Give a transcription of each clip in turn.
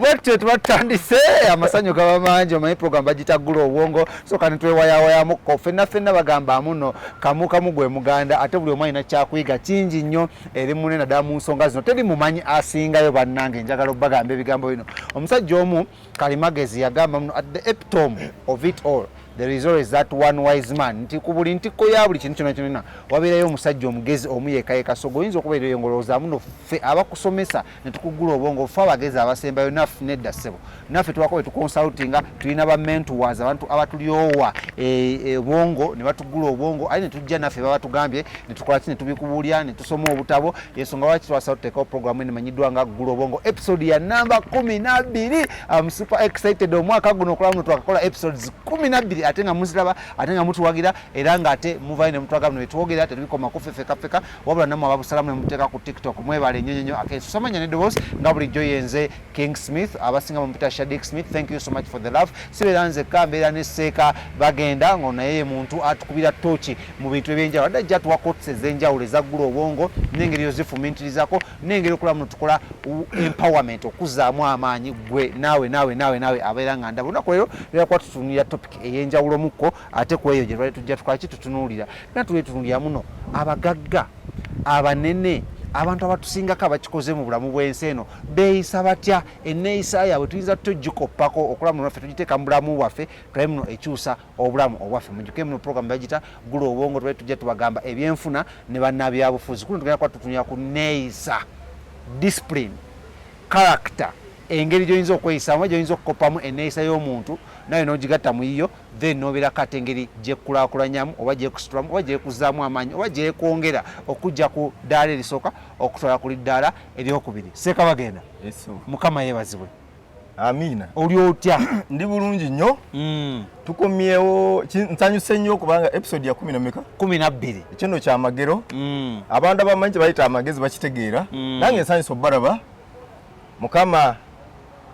Bwetyo tubatandise amasanyo gaba mangi omanyi program bagita Gula Obwongo so kani twewayawaya ko fenna bagamba muno kamu gwe muganda ate buli omwana kyakuyiga kingi nnyo eri munene ddala mu nsonga zino teri mumanyi asingayo bannange njagala obbagamba ebigambo bino omusajja omu Kalimagezi yagamba muno at the epitome of it all there is always that one wise man nti ku buli ntiko ya buli kintu kyonna wabeerayo omusajja omugezi omu yekayeka so goyinza okubeerayo ngolooza muno ffe abakusomesa ne tukugula obwongo ffe abagezi abasembayo naffe nedda ssebo naffe tubakobe tukonsultinga tulina ba mentors abantu abatulyowa obwongo ne batugula obwongo ayi ne tujja naffe baba tugambye ne tukola kine tubikubuulya ne tusoma obutabo yensonga lwaki twasaba tuteekawo programu enemanyiddwa nga Gula Obwongo episode ya namba 12 I'm super excited omwaka guno okulaba muno twakakola episodes 12 ate nga muziraba ate nga mutuwagira era nga ate muvayo ne mutwagala ne twogera tebikoma kufefeka wabula namwe ababusalamu ne muteeka ku TikTok mwebale nnyo akenshi samanya ne Dose nga bulijjo yenze King Smith abasinga mupita Shadik Smith thank you so much for the love siberanze kambeera ne seeka bagenda ngo naye muntu atukubira tochi mu bintu ebyenjawulo adda jja tuwakotse zenjawulo eza Gula Obwongo n'engeri yozifumintirizako n'engeri okulaba muno tukola empowerment okuzaamu amaanyi gwe nawe abeera nga ndaba olunaku leero lera tutunulira topic ey'enjawulo mukko ate ku eyo gye twali tujja tukwaki tutunuulira era tuli tutunulira muno abagagga abanene abantu abatusingako abakikoze mu bulamu bw'ensi eno beeyisa batya enneeyisa yaabwe tuyinza tugikoppako okulaba muno naffe tugiteeka mu bulamu bwaffe tulabe muno ekyusa obulamu obwaffe mujjuke muno program bagita Gula Obwongo twali tujja tubagamba ebyenfuna ne bannabyabufuzi kuno tugenda kuba tutunulira ku nneeyisa discipline character engeri gy'oyinza okweyisaamu gy'oyinza okukoppamu enneeyisa y'omuntu naye n'ogigatta mu yiyo then n'obeera kati engeri gyekulaakulanyamu oba gyekusitulamu oba gyekuzaamu amaanyi oba gyekwongera okujja ku ddaala erisooka okutwala ku liddaala eryokubiri seeka bagenda mukama yeebazibwe amiina oli otya ndi bulungi nnyo tukomyewo nsanyuse nnyo kubanga episode ya 12 ekino kyamagero abantu abamanyi kyebayita amagezi bakitegeera nange nsanyusa obbalaba mukama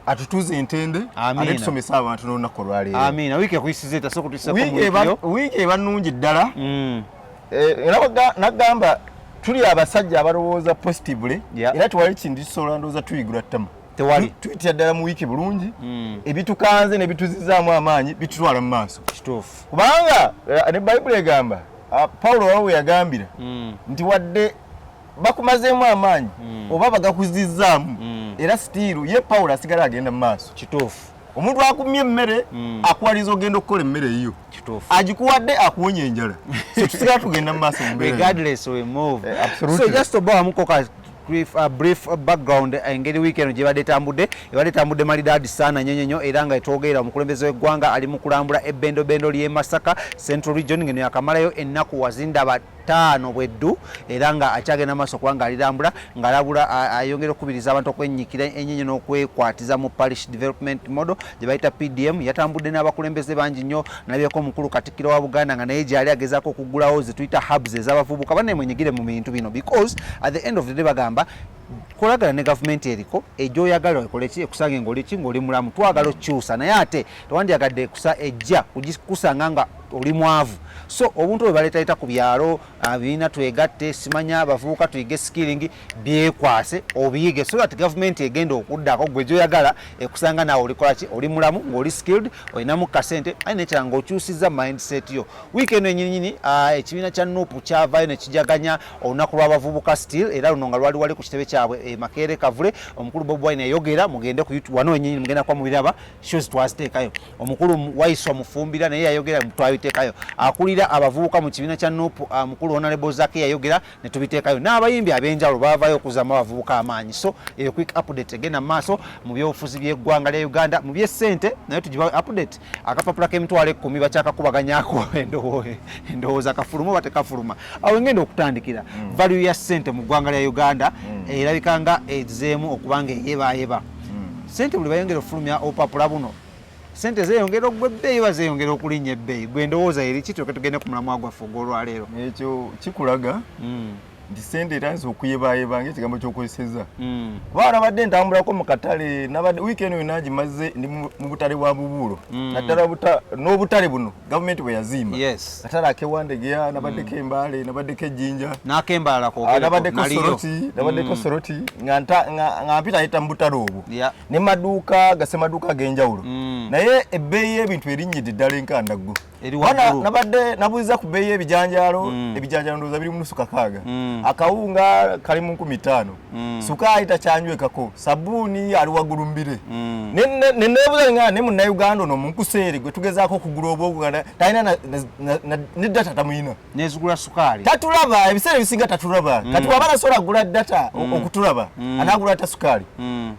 atutuze entende ate tusomesa abantu n'olunaku olwaleero amiina wiiki ekuyisiza etasobola kutuusaako wiiki eba nnungi ddala era nagamba tuli abasajja abalowooza positively era tewali kintu kisobola ndowooza tuyigula ttama tewali tuyitira ddala mu wiiki bulungi ebitukanze ne bituzizaamu amaanyi bitutwala mu maaso kituufu kubanga ne bayibuli egamba Pawulo wawe yagambira nti wadde bakumazeemu amaanyi oba bagakuzizaamu era stiiru ye Pawulo asigala agenda mu maaso kituufu omuntu akumye emmere akuwaliza ogenda okukola emmere eyo agikuwadde akuwonya enjala so tusigala tugenda mu maaso regardless we move so just obawamuko brief background engeri weekend gye ebadde tambudde malidaadi saana nnyo era nga etwogerera omukulembeze w'eggwanga ali mu kulambula ebbendobendo ly'e Masaka Central Region ngeno yakamalayo ennaku wazindaba 5 bweddu era nga akyagenda maaso kubanga alirambula ng'alabula ayongera okukubiriza abantu okwennyikira ennyo n'okwekwatiza mu parish development model gye bayita PDM yatambudde n'abakulembeze bangi nnyo nabyeko omukulu Katikkiro wa Buganda nga naye gyali agezaako okuggulawo ze tuyita hubs ez'abavubuka bannemwenyigire mu bintu bino because at the end of the day bagamba kolagala ne government eriko egyoyagala ekole ki ekusange ng'oli mulamu twagala okyusa naye ate tewandyagadde ekusa ejja kugikusanga nga oli mwavu so obuntu bwe baleetayita ku byalo biina twegatte simanya abavubuka tuyige skilling byekwase obiyige so that government egenda okuddako gwe gyoyagala ekusanga naawe olikola ki oli mulamu ng'oli skilled olinamu kasente aye nekyala ng'okyusizza mindset yo weekend ennyininyini ekibiina kya nuupu kyavaayo ne kijaganya olunaku lw'abavubuka still era luno nga wali ku kitebe kyabwe Makerere Kavule omukulu Bob Wine yayogera mugende ku YouTube wano ennyinyi mugenda kwa mubiraba shows twaziteekayo omukulu Waiswa Mufumbira naye yayogera twabiteekayo akulira abavubuka mu kibiina kya nuupu mukulu Honorable Zaki yayogera ne tubiteekayo n'abayimbi ab'enjawulo baavaayo okuzaamu abavubuka amaanyi so eyo quick update egenda mu maaso mu byobufuzi by'eggwanga lya Uganda mu by'essente naye tugiba update akapapula k'emitwalo 10 bakyakakubaganyaako endowooza kafuluma oba tekafuluma awo ngenda okutandikira value ya ssente mu ggwanga lya Uganda erabika nga ezeemu okubanga eyebaayeba ssente buli bayongera okufulumya obupapula buno ssente zeeyongera ogwa ebbeeyi oba zeeyongera okulinnya ebbeeyi gwe ndowooza eri ki tulyoke tugende ku mulamwa gwaffe ogw'olwaleero ekyo kikulaga nti sente etanze okuyebayeba ng'ekigambo ky'okozesezza kuba nabadde ntambulako mu katale nabadde weekend yonna gimaze ndi mu butale bwa Bubuulo naddala n'obutale buno gavumenti bwe yazimba katale akewandegeya nabaddeko embaale nabaddeko ejjinja nabaddeko soroti nga mpita ayita mu butale obwo ne maduuka gasemaduuka ag'enjawulo naye ebbeeyi y'ebintu erinnyidde ddala enkandaggo nabadde nabuuliza ku bbeeyi y'ebijanjaalo ndowooza biri mu nusu kakaaga akawunga kali mu 15 sukaali takyanywekako sabbuuni ali waggulu mbire neneebuuza nga ne munnayuganda ono munkuseere gwe tugezaako okugula Obwongo talina ne data tamuyina nezigula sukaali tatulaba ebiseera ebisinga tatulaba kati waba nasobola kugula data okutulaba anaagula ta sukaali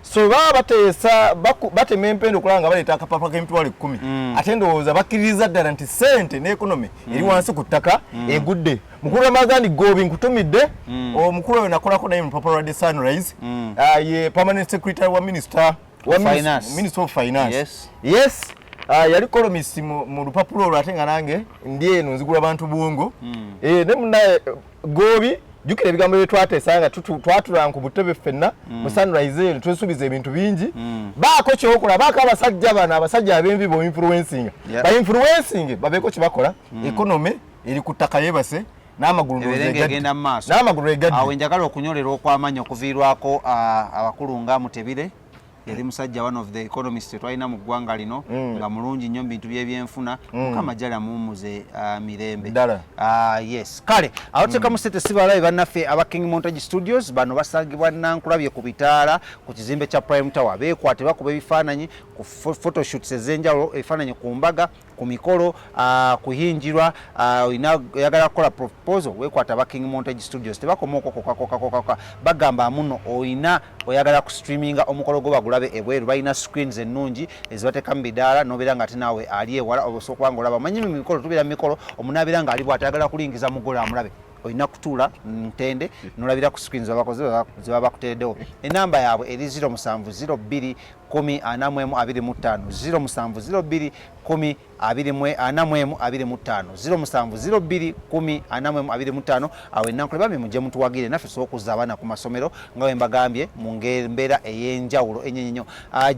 so baba bateesa batema empendo okulaba nga baleeta akapapula k'emitwalo 10 ate ndowooza bakkiririza ddala nti sente n'ekonomi eri wansi ku ttaka egudde mukulu w'amagandi Gobi nkutumidde omukulu oyo nakolako naye mu lupapula lwa The Sunrise ye permanent secretary wa minister of finance yes yali columnist mu lupapula olwo ate nga nange ndi eno nzigula bantu Bwongo ne munnaye Gobi jukira ebigambo bye twateesa nga twatulanga ku butebe ffenna mu Sunrise eno twesuubiza ebintu bingi baako kyokola baako abasajja ab'envi bo influencing ba influencing babeeko kye bakola economy eri ku ttaka yeebase n'amagulu egadde awo njagala okunyolera okw'amanya okuviirwako abakulu nga Mutebire yali musajja one of the economists twalina mu ggwanga lino nga mulungi nnyo mu bintu by'ebyenfuna mukama jala muwummuze mirembe yes kale awo tuteekamu sente sibalabe bannaffe aba King Montage Studios bano basangibwa Nankulabye ku bitaala ku kizimbe kya Prime Tower beekwate bakuba ebifaananyi ku photoshoots ez'enjawulo ebifaananyi ku mbaga ku mikolo kuhinjirwa oyagala kukola proposal weekwata aba King Montage Studios tebakoma okwokoka bagamba muno oyagala ku streaminga omukolo gwo bagulabe ebweru balina screens ennungi ezibateeka mu bidaala nobeera nga ate naawe ali ewala osobola okuba ng'olaba manyi mu mikolo tubeera mu mikolo omuntu abeera ng'ali bw'atayagala kulingiza mugole amulabe olina kutuula ntende nolabira ku screens abakozi zebaba bakuteereddewo enamba yaabwe eri 0702 10 45 0702 awo ennankule bambi mujje mutuwagire naffe sobola okuzza abaana ku masomero nga bwe mbagambye mu mbeera ey'enjawulo ennyo nnyo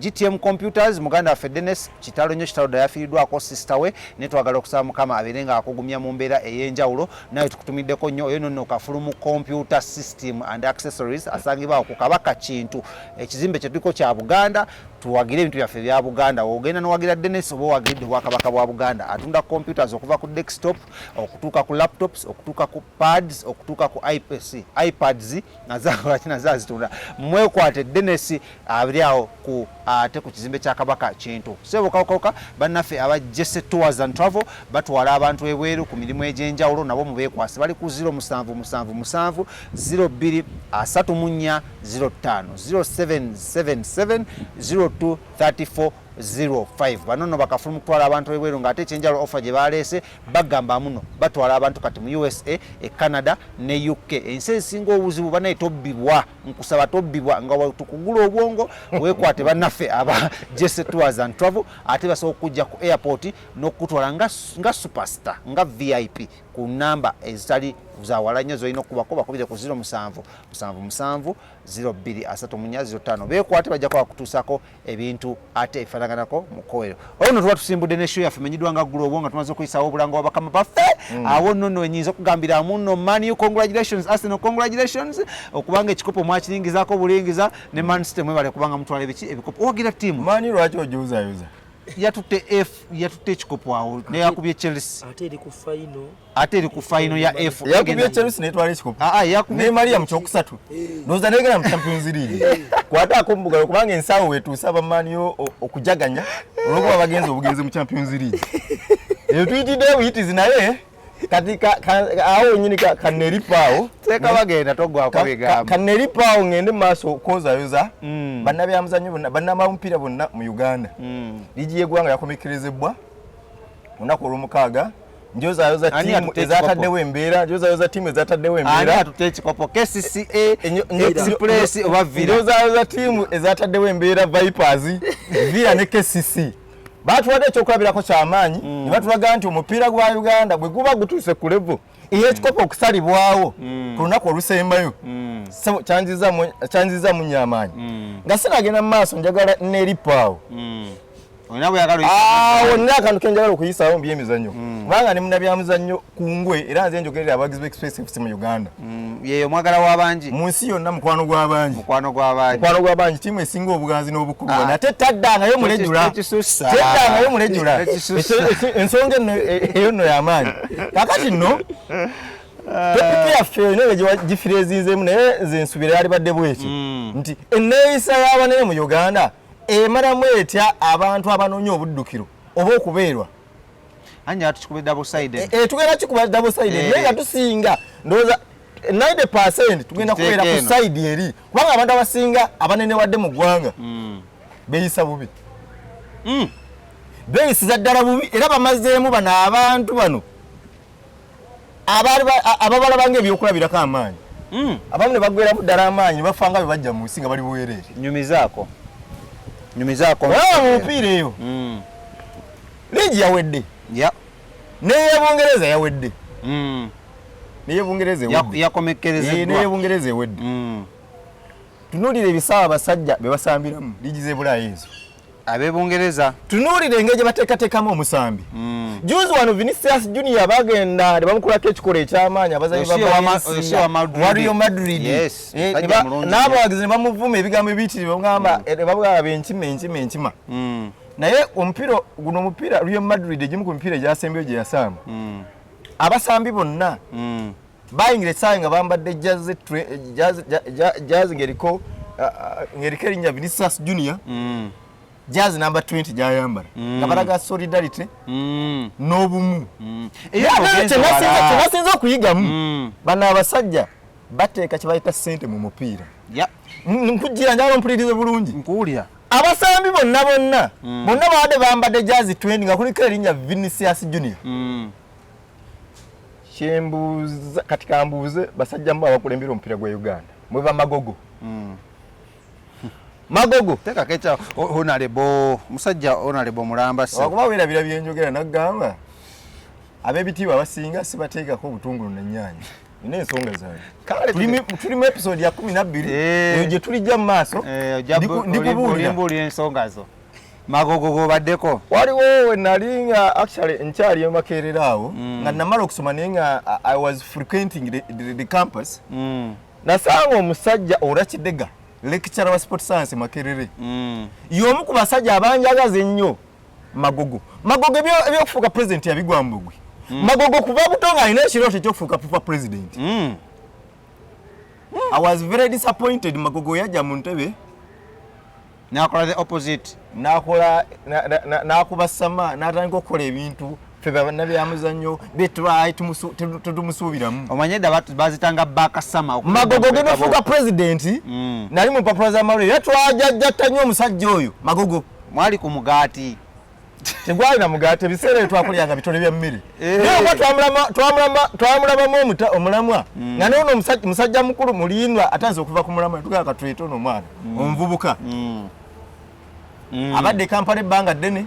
GTM Computers muganda waffe Dennis kitalo nnyo kitalo dda yafiiriddwako sister we naye twagala okusaba mukama abeere nga akugumya mu mbeera ey'enjawulo naye tukutumiddeko nnyo oyo nonno kafulumu computer system and accessories asangibwawo ku Kabaka Kintu ekizimbe kye tuliko kya Buganda tuwagire ebintu byaffe bya Buganda ogenda nowagira Dennis oba owagiridde Obwakabaka bwa Buganda atunda computers okuva ku desktop okutuuka ku laptops okutuuka ku pads okutuuka ku iPads nazazitunda mwekwate Dennis abiri awo ku ate ku kizimbe kya Kabaka Kintu sebo kakoka bannaffe aba Jesse Tours and Travel batwala abantu ebweru ku mirimu egy'enjawulo nabo mubeekwase bali ku 0777 02 34 05 0777 02 34 05 banono bakafulumu kutwala abantu ebweru ng'ate ekyenjalo offer gye baleese bagamba muno batwala abantu kati mu USA Canada ne UK ensi ezisinga obuzibu banaye tobbibwa nkusaba tobbibwa nga tukugula Obwongo weekwate bannaffe aba Jesse Tours and Travel ate basobola okujja ku airport n'okutwala nga superstar nga VIP ku namba ezitali zawala nnyo zolina okubako bakubire ku 0777 02 beekwate bajja kwa kutuusako ebintu ate efaanaganako mu kowero ono tuba tusimbudde ne show yaffe menyiddwa nga ggula Obwongo tumaze okuyisawo obulanga wa bakama baffe awo nno enyinza okugambira muno Man U congratulations Arsenal congratulations okubanga ekikopo mwakiringizaako bulingiza ne Man City mwebale kubanga mutwala ebikopo owagira ttiimu Mani lwaki ojuuzayuza yatutte ekikopo awo ne yakubye Chelsea ate eri ku final ya F yakubye Chelsea netwala ekikopo ne Maria mu kyokusatu ndowooza negera mu Champions League kwataako mubugalo kubanga ensaawo wetuusa baMani U okujaganya olwokuba bagenzi obugenzi mu Champions League eyo tuyitidde buyitizi naye kati awo nyini kaneripawo teka bagenda togwako bigamba kaneripawo ngende maaso kozayoza bannabyamuzanyo bannamamupiira bonna mu Uganda ligi y'eggwanga yakomekerezebwa olunaku olw'omukaaga njozayoza tiimu ezataddewo embeera ani atutte ekikopo KCCA Express oba Villa njozayoza tiimu ezataddewo embeera Vipers Villa ne KCC batuwadde ekyokulabirako kyamaanyi ne batulaga nti omupiira gwa Uganda bwe guba gutuuse ku level ekikopo okusalibwawo ku lunaku olusembayo kyanziza mu nyamaanyi nga sinagenda mu maaso njagala n'eripaawo wonna akantu kenjagala okuyisaawo mu byemizannyo kubanga ne munnabyamuzannyo ku ngwe era nze njogerera abagizi b'express mu Uganda yeyo mwagala w'abangi mu nsi yonna mukwano gw'abangi tiimu esinga obuganzi n'obukulu ate taddangayo mulejula ensonga eyo nno y'amaanyi kakati nno topiki yaffe nenge gifira ezinzeemu naye nze nsubira yalibadde bweki nti enneeyisa y'abanene mu Uganda emalamu etya abantu abanoonya obuddukiro oba okubeerwa anja tukubira double side tugenda kikuba double side naye nga tusinga ndowooza 90% tugenda kubeera ku side eri kubanga abantu abasinga abanene wadde mu ggwanga beeyisa bubi beeyisiza ddala bubi era bamazeemu bano abantu bano ababalabanga ebyokulabirako amaanyi abamu ne baggweeramu ddala amaanyi ne bafanga be bajja mu nsi nga bali buweerere nyumizaako mu mupiira eyo ligi yawedde n'ey'Ebungereza yawedde n'ey'Ebungereza ewedde tunuulire ebisaawa abasajja be basambiramu ligi z'ebulaaya ezo ab'Ebungereza tunuulire engeri gye bateekateekamu omusambi juzi wano Vinicius Junior bagenda ne bamukolako ekikola eky'amaanyi abazanyi ba Real Madrid n'abawagizi ne bamuvuma ebigambo ebiyitirivu bagamba babugaba enkima naye omupiira Real Madrid egimu ku mipiira egyasembeyo gye yasamba abasambi bonna bayingira essaawa nga bambadde jazi ng'eriko erinnya Vinicius Junior jazi number 20 gyayambala nga balaga solidarity n'obumu kyebasinza okuyigamu bano abasajja bateeka kye bayita ssente mu mupiira nkujjira njagala ompulirize bulungi nkuwulira abasambi bonna babadde bambadde jazi 20 nga kuliko erinnya Vinicius Junior kyembuuza kati kambuuze basajja mu abakulembera omupiira gwa Uganda mwe bamagogo teka kecha musajja honorable mulamba se wakuba weerabira byenjogera naggamba ab'ebitiibwa abasinga sibateekako obutungulu n'ennyaanya nina ensonga zange tuli mu episode ya 12 eyo gye tulijja mu maaso ndikubuulira ensonga zo magogo gobaddeko waliwo wenali nga actually nkyali emakerera awo nga namala okusoma naye nga I was frequenting the campus nasanga omusajja Olakidega lecturer wa sport science Makerere y'omu ku basajja abanjagaza ennyo magogo ebyokufuuka president yabigwa mbugwe magogo kuva butonga alina ekirooto ekyokufuuka pupa president I was very disappointed magogo yajja mu ntebe nakola the opposite nakuba sama n'atandika okukola ebintu ffe bannabyamuzannyo betry tetumusuubiramu omanye dda bazitanga bakasama magogo genda ofuuka president nali mu mpapula z'amalwaliro era twajajjatta nnyo omusajja oyo magogo mwali ku mugaati tegwali na mugaati ebiseera ebyo twakolyanga bitone bya mmere naye oba twamulabamu omulamwa nga nono musajja mukulu muliinwa atandise okuva ku mulamwa tugaa katulete ono omwana omuvubuka abadde Kampala ebbanga ddene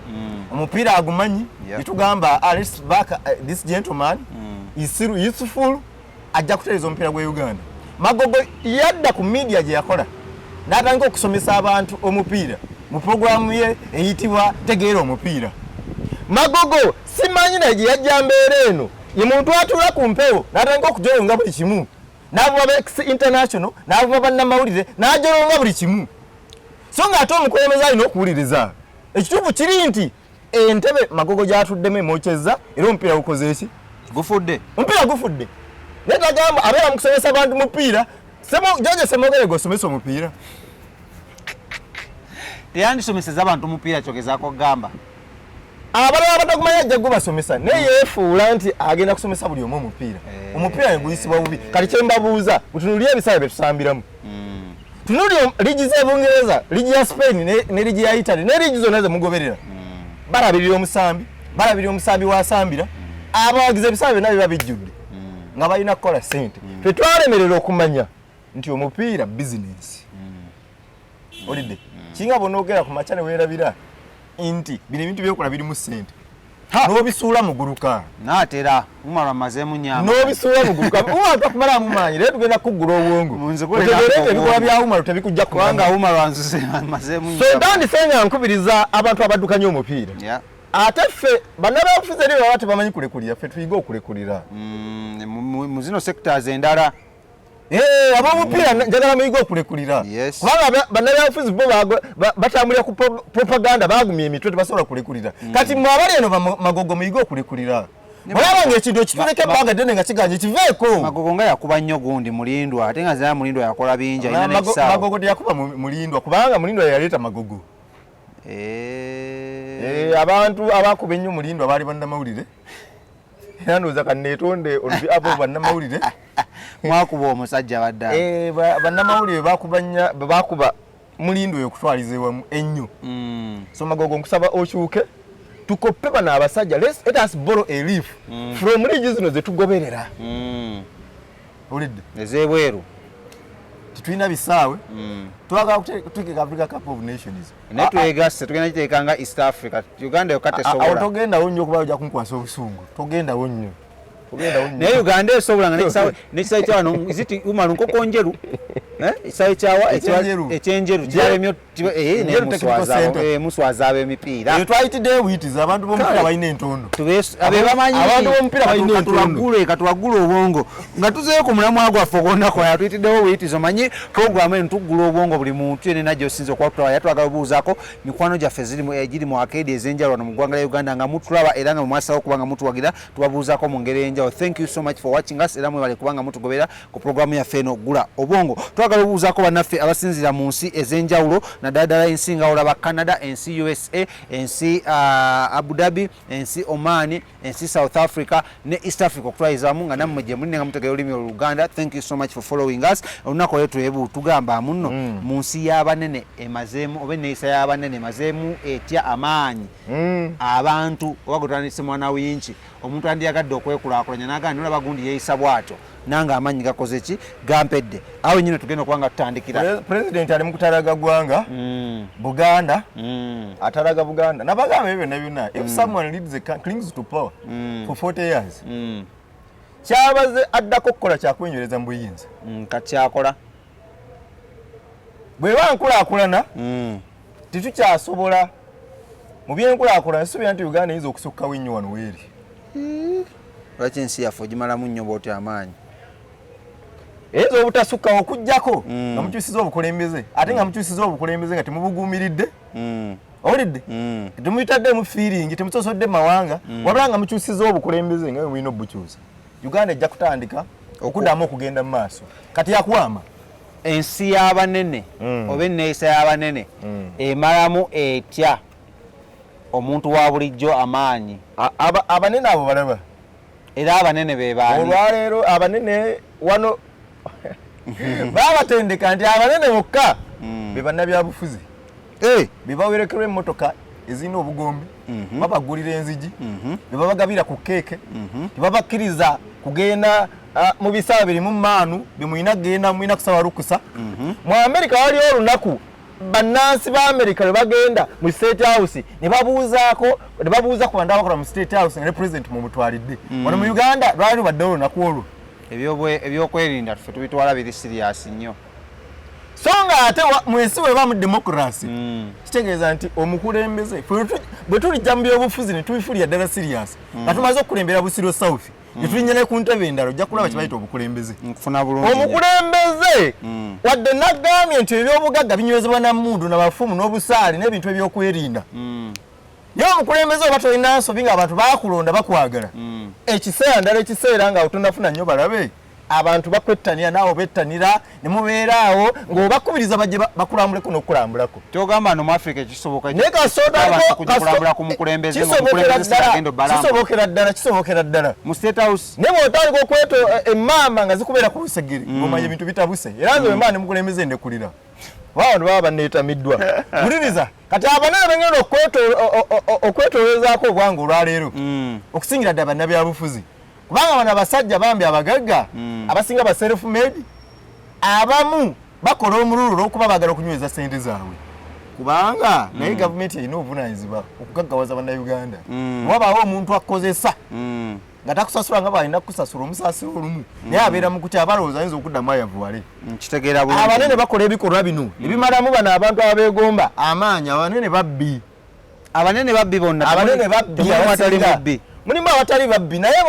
omupiira agumanyi netugamba let's back this gentleman is useful ajja kutereeza omupiira gwa Uganda magogo yadda ku media gye yakola n'atandika okusomesa abantu omupiira mu programu ye eyitibwa tegeera omupiira magogo simanyi naye gye yajja mbeera eno ye muntu atuula ku mpewo n'atandika okujolonga buli kimu n'avuba ba international n'avuba bannamawulire n'ajolonga buli kimu so nga ate omukulembeze alina okuwuliriza ekituufu kiri nti entebe magogo gyatuddemu emokyeza era omupiira gukoze eki omupiira gufudde naye tagamba abeera mu kusomesa abantu mupiira George Semogere gw'osomesa omupiira teyandisomeseza abantu mupiira kyogezaako gamba abalala batakumanya ajja gubasomesa naye yeefuula nti agenda kusomesa buli omu omupiira omupiira neguyisibwa bubi kati kyembabuuza butunulire ebisaawe byetusambiramu tunulire ligi z'Ebungereza ligi ya Spain ne ligi ya Italy ne ligi zonna zemugoberera balabirira omusambi wasambira abawagiza ebisaawe byonna biba bijjudde nga balina kukola ssente ffe twalemerera okumanya nti omupiira bizinensi olidde kinga bonoogera ku makya ne weerabira nti bino ebintu byokola birimu ssente n'obisuula muguluka naatera mumalwa mazemu nyama n'obisuula muguluka umalwa takumala mumanyi leero tugenda kuggula obwongo ebikola bya umalwa tebikujja kubanga umalwa nzuze mazemu so ndandisenga nkubiriza abantu abaddukanya omupiira ate ffe bannabyabufuzi eri baba tebamanyi kulekulira ffe tuyiga okulekulira mu zino sectors endala ab'omupiira njagala muyiga okulekulira kubanga bannabyabufuzi bo batambulira ku propaganda bagumya emitwe tebasobola kulekulira kati mwe abali eno Magogo muyiga okulekulira mulaba ng'ekintu ekituleka ebbanga ddene nga kiganye kiveeko Magogo nga yakuba nnyo gundi Mulindwa ate nga zira Mulindwa yakola bingi alina n'ekisaawa Magogo teyakuba Mulindwa kubanga Mulindwa yaleeta Magogo abantu abakuba ennyo Mulindwa baali bannamawulire era ndowooza kanneetonde olubi abo bannamawulire mwakuba omusajja badda bannamawulire bakuba Mulindwa oyo okutwaliza ewamu ennyo so Magogo nkusaba okyuke tukoppe bano abasajja let us borrow a leaf from ligi zino zetugoberera olidde ezebweru tetulina bisaawe twagala kuteeka Africa Cup of Nations naye twegasse tugenda kiteekanga East Africa Uganda yokka tesobola togendawo nnyo kuba ojja kunkwasa obusungu togendawo nnyo naye Uganda esobola nga n'ekisaawe kya wano ziti umalu nkoko njeru ekisaawe kyawa ekyenjeru kyalemyo muswaza ab'emipiira eyo twayitiddeyo buyitiza abantu b'omupiira balina entondo abantu b'omupiira balina entondo katuwagule obwongo nga tuzeeyo ku mulamwa gwaffe ogwonnakola tuyitiddewo buyitiza omanyi puroguramu eno tuggula obwongo buli muntu yenna gy'osinza okubatulaba yatwagala obuuzaako mikwano gyaffe giri mu arcade ez'enjawulo wano mu ggwanga lya Uganda nga mutulaba era nga mumwasawo okuba nga mutuwagira tubabuuzaako mu ngeri ey'enjawulo. Thank you so much for watching us era mwebale kubanga mutugobera ku puroguramu yaffe eno Gula Obwongo. Twagala obuuzaako bannaffe abasinzira mu nsi ez'enjawulo naddala ensi nga olaba Canada, ensi USA, ensi Abu Dhabi, ensi Oman, ensi South Africa ne East Africa okutwalizamu nga nammwe gye muli nga mutegera olulimi Oluganda. Thank you so much for following us. Olunaku olwo twebu tugamba muno mu nsi y'abanene emazeemu oba enneeyisa y'abanene emazeemu etya amaanyi abantu oba gutandise mwana winki omuntu andiyagadde okwekulaakulanya n'agandi olaba gundi yeeyisa bw'atyo nanga amaanyi gakoze ki gampedde awo nyine tugenda okuba nga tutandikira President ali mu kutalaga ggwanga Buganda atalaga Buganda nabagamba ebyo byonna byonna if someone leads the clings to power for 40 years kyabaze addako okukola kyakwenywereza mu buyinza kati kyakola bwe bankulaakulana tetukyasobola mu byenkulaakulana suubira nti Uganda eyinza okusukkawo ennyo wano weeri lwaki ensi yaffe ogimalamu nnyo bw'otyo amaanyi eyinza obutasukkawo okuggyako nga mukyusiza obukulembeze ate nga mukyusiza obukulembeze nga temubuguumiridde owulidde temuyitaddemu feeling temusosodde mawanga wabula nga mukyusiza obukulembeze nga mulina obukyusa Uganda ejja kutandika okuddamu okugenda mu maaso kati yakuwama ensi y'abanene oba enneeyisa y'abanene emalamu etya omuntu wa bulijjo amaanyi abanene abo balaba era abanene be baani olwaleero abanene wano babatendeka nti abanene bokka be bannabyabufuzi be bawerekerwa emmotoka ezirina obugombe babagulira enzigi be babagabira ku keeke tebabakkiriza kugenda mu bisaawe birimu maanu bye mulina kugenda mulina kusaba lukusa mu Amerika waliwo olunaku bannansi ba Amerika lwe bagenda mu State House ne babuuza ku bantu abakola mu State House ne President mu mutwalidde wano mu Uganda lwali baddewo olunaku olwo ebyokwerinda ffe tubitwala biri serious nnyo so nga ate mwesi weba mu democracy kitegeeza nti omukulembeze bwe tulijja mu byobufuzi ne tubifulira ddala serious nga tumaze okukulembera Busiro South tulinnya ne ku ntebe endala ojja kulaba kibayita obukulembeze omukulembeze wadde nagambye nti ebyobugagga binywezebwa na mmundu n'abafumu n'obusaali n'ebintu ebyokwerinda naye omukulembeze oba tolina nsobi ng'abantu bakulonda bakwagala ekiseera ndala ekiseera nga tonafuna nnyo balabe abantu bakwettanira naawe bettanira ne mubeeraawo ng'obakubiriza bajje bakulambuleko n'okulambulako kyogamba no mu Africa kisoboka naye kisobokera ddala mu State House naye bw'otandika okweto emmamba nga zikubeera ku busegere ng'omanya ebintu bitabuse era nze wemmaa ne mukulembeze ndekulira wano baba banneetamiddwa wuliriza kati abanene bengenda okwetolozaako obwangu olwaleero okusingira ddala bannabyabufuzi kubanga bano abasajja bambi abagagga abasinga ba self made abamu bakola omululu olw'okuba baagala okunyweza ssente zaabwe kubanga naye government erina obuvunaanyizibwa okugaggawaza bannayuganda wabaawo omuntu akozesa nga takusasula nga balina kusasula omusaasiro olumu naye abeera mu kutya abalowooza ayinza okuddamu ayavuwale kitegeera bulungi abanene bakola ebikolwa bino ebimalamu bano abantu abeegomba amaanyi abanene babbi bonna abanene babbi mulimu abatali babbi naye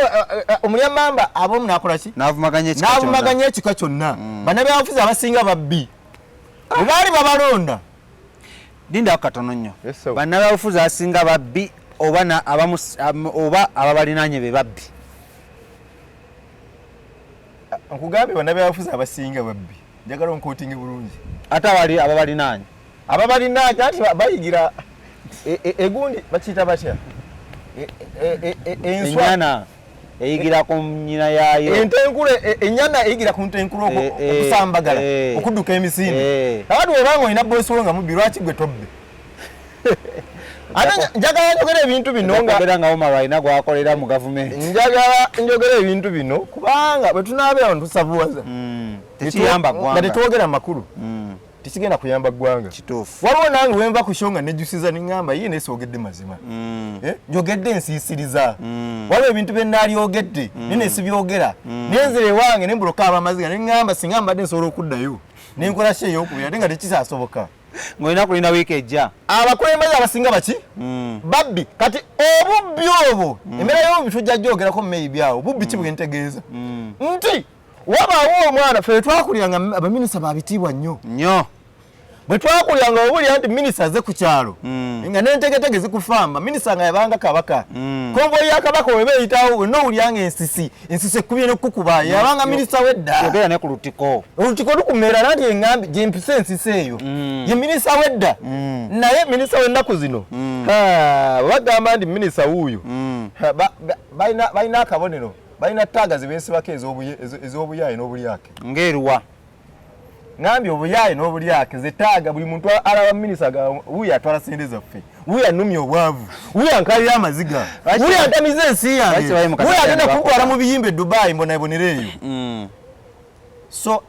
omulyamamba abomu nakola ki n'avumaganya ekika kyonna bannabyabufuzi abasinga babbi bwe baali babalonda linda katono nnyo bannabyabufuzi asinga babbi oba ababalinaanye be babbi nkugambye bannabyabufuzi abasinga babbi njagala onkootinge bulungi ate abali ababalinaanye anti bayigira egundi bakiyita batya ennyana eyigira ku nnyina yaayo entenkule ennyana eyigira ku ntenkule okusambagala okudduka emisinde abantu webanga olina bosi nga mubbi lwaki gwe tobbe ate njagala njogera ebintu bino nga Omar alina gwakolera mu gavumenti njagala njogera ebintu bino kubanga bwe tunaabeera ntusavuwaza nga tetwogera makulu tikigenda kuyamba ggwanga kituufu waliwo nange wenva ku show nga nejjusiza neŋŋamba yiye nesoogedde mazima njogedde ensiisiriza waliwo ebintu bye naalyogedde naye nesibyogera nenzira ewange nembuloka abamaziga neŋŋamba singa mbadde nsobola okuddayo nenkola ki ey'okubiri ate nga tekisaasoboka ng'olina kulina wiiki ejja abakulembeze abasinga baki babbi kati obubbi obwo embeera y'obubbi tujja gyogerako maybe awo bubbi ki bwentegeeza nti wabaawo omwana ffe twakuliranga abaminisita babitiibwa nnyo bwe twakuliranga obulya nti minisita aze ku kyalo nga n'entegetege zikufamba minisita nga yabanga kabaka konvoyi ya kabaka weba eyitawo wenna owulyanga ensisi ekkubye n'okkukuba yabanga minisita wedda ogera ne ku lutiko lukumera nanti eŋŋambi gyempisa ensisi eyo ye minisita wedda naye minisita w'ennaku zino bagamba nti minisita wuuyo balina akabonero balina ttaaga zibeesibako ez'obuyaaye n'obulyake ng'eruwa ngambye obuyaaye n'obulyake zettaaga buli muntu alaba minisita wuuyo atwala sente zaffe wuuyo annumya obwavu wuuyo ankalira amaziga wuuyo antamiza ensi yange wuuyo agenda kuntwala mu biyimba e Dubai mbonabonera eyo so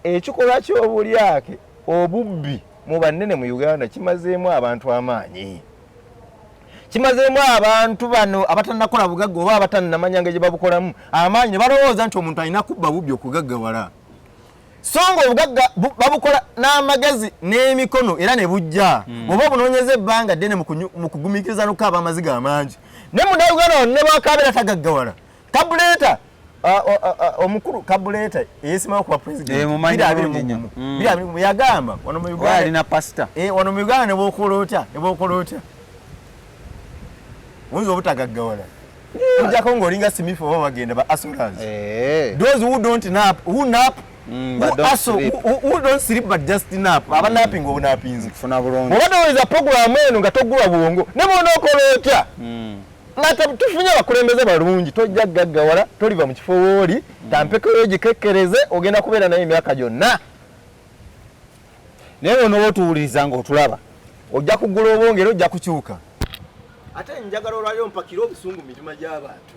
ekikolwa ky'obulyake obubbi mu bannene mu Uganda kimazeemu abantu amaanyi kimazeemu abantu bano abatannakola bugagga oba abatannamanya gye babukolamu amaanyi ne balowooza nti omuntu alina kubba bubbi okugaggawala so nga obugagga babukola n'amagezi n'emikono era ne bujja oba obunoonyeza ebbanga ddene mu kugumikiriza n'okukaaba amaziga amangi ne munnayuganda ne bwakabeera tagaggawala kabuleeta omukulu kabuleeta eyeesimawo kuba pulezidenti yagamba wano mu Uganda ne bwokola otya oyinza obutagaggawala ojjako ng'olinga simifu oba bagenda ba assurance those who don't nap who nap who don't sleep but just nap abanapping obunapinzi obadde oweza programu eno nga togula bwongo ne bwonookola otya nga tufunye abakulembeze balungi tojja gaggawala toliva mu kifo wooli tampekeyo gikekkereze ogenda kubeera naye emyaka gyonna naye onooba otuwuliriza ng'otulaba ojja kugula obwongere ojja kukyuka ate njagala olwaliro mpakire obusungu mu mitima gy'abantu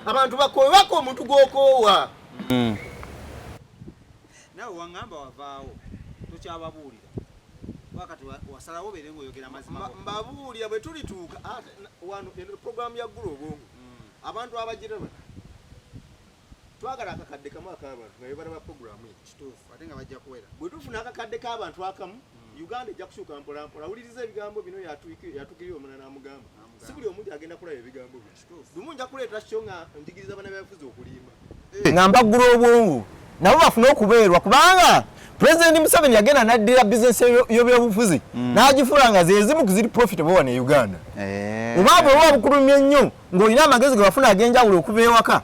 abantu bakoowako omuntu gw'okoowa nawe waŋŋamba wavaawo tokyababuulira wakati wasalawo beere ng'oyogera mazima mbabuulira bwe tulituuka wano puroguramu ya ggula obwongo abantu abagiraba twagala akakadde kamu ak'abantu nga bebalaba puroguramu kituufu ate nga bajja kuwera bwe tufuna akakadde k'abantu akamu Uganda ejja kushuka mpolampola awuliriza ebigambo bino yatukirira omwana n'amugamba si buli omuntu agenda kulaba ebigambo bino lumu nja kuleeta kyo nga njigiriza bannabyabufuzi okulimba nga mbaggula obwongo nabo bafune okubeerwa kubanga Pulezidenti Museveni yagenda n'addira bizinesi y'ebyobufuzi n'agifuula nga zezimu ku ziri profitable wano e Uganda oba bwe bukulumya ennyo ng'olina amagezi ge bafuna ag'enjawulo okuva ewaka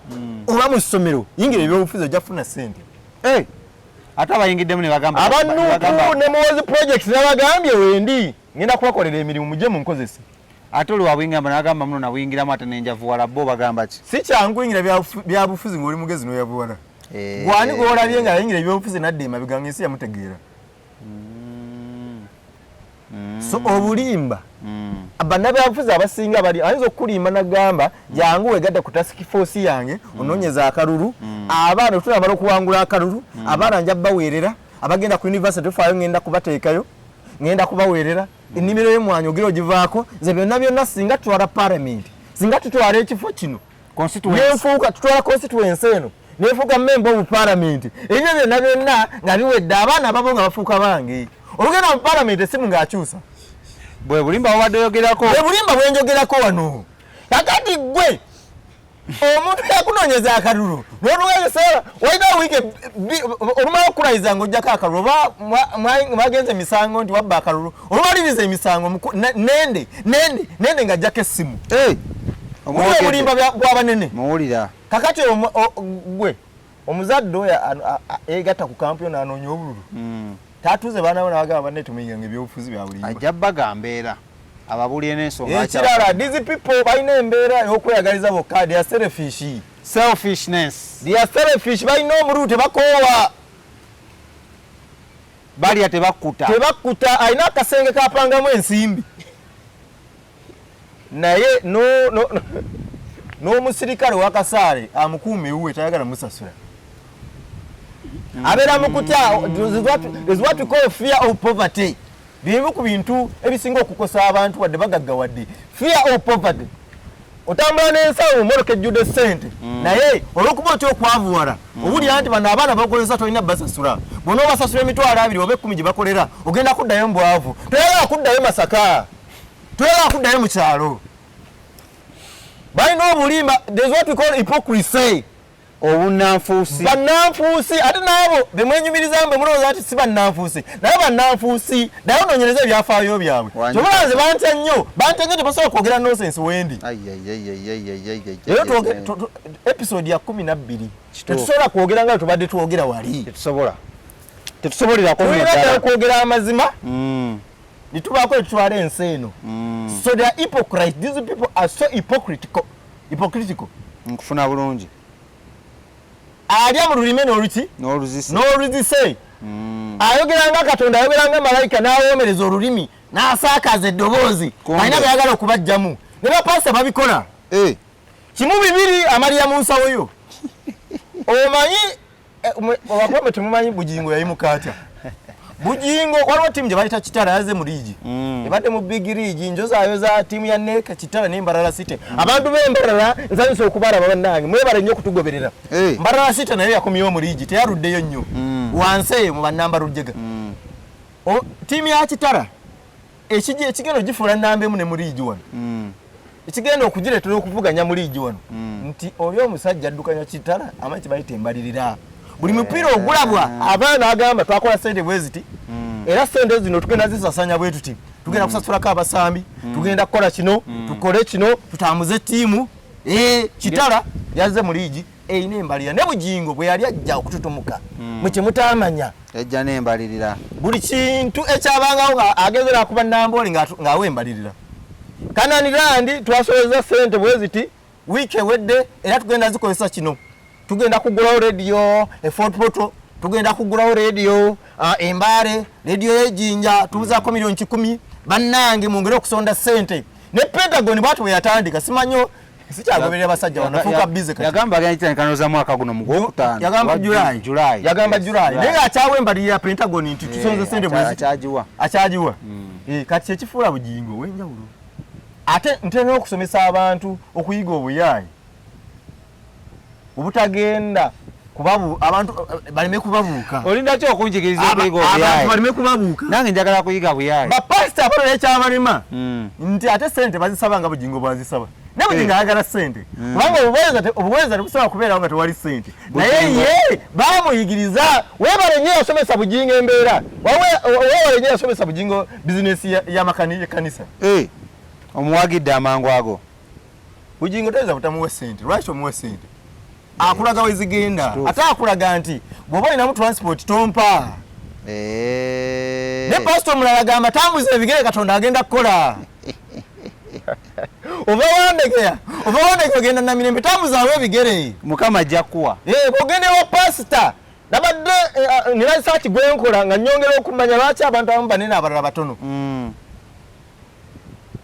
oba mu ssomero yingira ebyobufuzi ojja kufuna ssente ate abayingiddemu ne bagamba abanuku ne Muwozi project n'abagambye wendi ngenda kubakolera emirimu mujje munkozese ate oli wabuyingamba n'agamba muno nabuyingiramu ate nenjavuwala bo bagamba ki si kyangu yingira byabufuzi ng'oli mugezi n'oyavuwala gwani gw'olabye nga yingira ebyobufuzi nadde emabega ng'ensi yamutegeera so obulimba bannabyabufuzi abasinga bali ayinza okulimba nagamba jangu wegadde ku task force yange onoonyeza akalulu abaana tunamala okuwangula akalulu abaana nja baweerera abagenda ku university tufaayo ngenda kubateekayo ngenda kubaweerera ennimiro y'emmwanyi ogera ogivaako nze byonna singa tutwala parliament singa tutwala ekifo kino nenfuuka tutwala constituency eno nenfuuka member of parliament ebyo byonna nga biwedde abaana ababo nga bafuuka bange olugenda mu parliament esimu ng'akyusa bwe bulimba wabadde oyogerako bwe bulimba bwenjogerako wano kakati gwe omuntu yakunoonyeza akalulu n'oluweeseera walina wiiki olumala okulayiza ng'ojjako akalulu oba mwagenze emisango nti wabba akalulu olumaliriza emisango nende ng'ajjako essimu obulimba bwa Bannene muwulira kakati gwe omuzadde oyo yeegatta ku kampiyona anoonya obululu tatuuze baana bona bagamba Bannene tumenyanga ebyobufuzi bya bulimba ajja bagaga ababulye n'ensonga ekirala these people balina embeera y'okweyagaliza bokka they are selfish balina omululu tebakoowa balya tebakkuta alina akasenge kapangamu ensimbi naye n'omusirikale w'akasaale amukuuma ewuwe tayagala musasula abeera mu kutya is what we call fear of poverty bimu ku bintu ebisinga okukosa abantu wadde bagaggawadde fear of poverty otambula n'ensawo mmotoka ejjudde ssente naye olw'okuba otya okwavuwala obulya nti bano abaana bakolesa tolina basasula bonna obasasula emitwalo 2 oba 10 gye bakolera ogenda kuddayo mu bwavu toyagala kuddayo Masaka toyagala kuddayo mu kyalo balina obulimba there's what we call hypocrisy obunanfuusi bannanfuusi ate naabo bemwenyumiriza mbe mulowooza ati si bannanfuusi naye bannanfuusi naye onoonyereza ebyafaayo byabwe kyobulanze bantya nnyo tebasobola kwogera nonsense wendi era episode ya 12 tetusobola kwogera nga tubadde twogera wali tetusobolerako kwogera amazima nitubaako etutwala ensi eno so they are hypocrites these people are so hypocritical nkufuna bulungi alya mu lulime n'oluzise ayogera nga Katonda ayogera nga malayika n'awoomereza olulimi n'asaakaza eddoboozi alina byayagala okubajjamu ne bapasa babikola kimu bibiri amalira mu nsawo yo omanyi obakwame temumanyi Bujingo yayimuka atya Bujingo waliwo tiimu gye bayita Kitala yaze mu liigi ebadde mu big league njozayoza tiimu ya Neka Kitala n'Embarara City abantu b'Embarara nsanyusa okubalaba bannange mwebale nnyo okutugoberera Mbarara City nayo yakomyewo mu liigi teyaruddeyo nnyo wansi eyo mu bannamba Rujega tiimu ya Kitala ekigendo gifuula nnamba emu ne mu liigi wano ekigenda okugireetera okuvuganya mu liigi wano nti oli omusajja addukanya Kitala amanyi kibayita embalirira buli mupiira ogulabwa abaana agamba twakola ssente bwe ziti era ssente zino tugenda zisasanya bwe tuti tugenda kusasulako abasambi tugenda kukola kino tukole kino tutambuze ttiimu Kitala yazze mu liigi eyina embalirira ne Bujingo bwe yali ajja okututumuka mwe mutamanya ejja n'embalirira buli kintu ekyabangawo nga agezera kuba Nambole ng'awa embalirira Kananirandi twasoleza ssente bwe ziti wiiki ewedde era tugenda zikozesa kino tugenda kugulawo radio Fort Poto tugenda kugulawo radio Embare radio y'Ejjinja tubuzaako $10,000 bannange mwongere okusonda ssente ne Pentagon bwatu bwe yatandika simanyo sikyagoberera basajja wanafuuka bize kati yagamba agenda mwaka guno mu Gwokutaano yagamba July naye akyawa embalirira Pentagon nti tusonze ssente bwe akyagiwa kati ekifuula Bujingo w'enjawulo ate ntera okusomesa abantu okuyiga obuyaayi obutagenda abantu baleme kubabuuka olinda ki okunjigiriza okuyiga obuyaayi baleme kubabuuka nange njagala kuyiga buyaayi bapasita abalo n'ekyabalema nti ate ssente bazisaba nga Bujingo bwazisaba ne Bujingo ayagala ssente kubanga obuweereza tebusobola kubeerawo nga tewali ssente naye ye baamuyigiriza weebale nnyo yasomesa Bujingo embeera weebale nnyo yasomesa Bujingo bizinesi y'amakanisa omuwagidde amangu ago Bujingo toyinza butamuwa ssente lwaki omuwa ssente akulaga wezigenda ate akulaga nti bw'oba olinamu transport tompa ne pasito omulala agamba tambuza ebigere Katonda agenda kukola ova wandekera ogenda Namirembe tambuzaawo ebigere Mukama ajja kuwa bw'ogenda ewa pasita nabadde nirasaaki gwenkola nga nnyongera okumanya lwaki abantu abamu banene abalala batono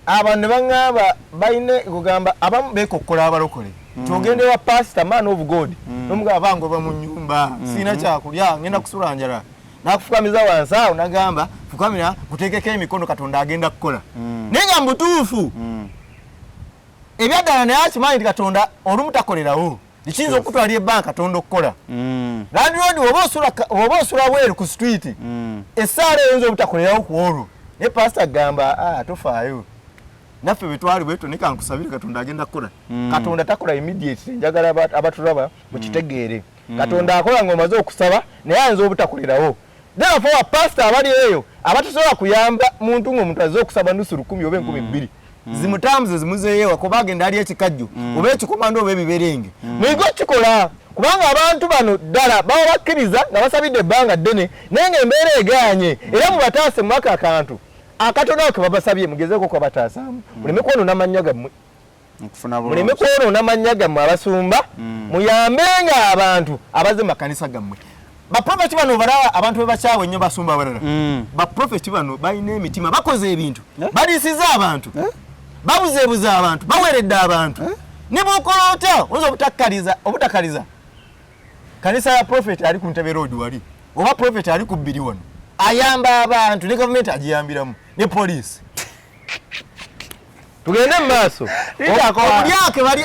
abantu ne baŋŋamba bayine kugamba abamu beekokkola abalokole togende wa pastor man of God nomugaba bango ba mu nyumba sina kyakulya ngenda kusula njala nakufukamiza wansi awo nagamba fukamira kuteekeko emikono Katonda agenda kukola naye nga mutuufu ebyaddala naye akimanyi nti Katonda olumu takolerawo ekiyinza okutwala ebbanka Katonda okukola landlord oba osula weeru ku street essaala eyinza obutakolerawo ku olwo naye pastor agamba tofaayo naffe betwali bwetu ne kankusabire Katonda agenda kukola Katonda takola immediately njagala abatulaba mukitegeere Katonda akola ng'omaze okusaba naye ayinza obutakolerawo therefore pastor abali eyo abatasobola kuyamba muntu ng'omuntu azze okusaba nusu 10 oba 12 zimutambuze zimuzeeyewa kuba agenda ali ekikajjo oba ekikomando oba ebiberenge muyigo kikola kubanga abantu bano ddala baba bakkiriza nga basabidde ebbanga ddene naye ng'embeera eganye era mubataase mu mwaka akantu akatono ke babasabye mugezeeko kwa bataasaamu muleme kwonoona amannya gammwe muleme kwonoona amannya gammwe abasumba muyambenga abantu abaze mu makanisa gammwe baprofeti bano balaba abantu bebakyawe ennyo basumba abalala baprofeti bano balina emitima bakoze ebintu baliisiza abantu babuzeebuza abantu baweredde abantu ne bwokola otya oyinza obutakaliza kanisa ya profeti ali ku Ntebe Road wali oba profeti ali ku bbiri wano ayamba abantu ne gavumenti agiyambiramu ne poliisi tugende mu maaso obulyake bali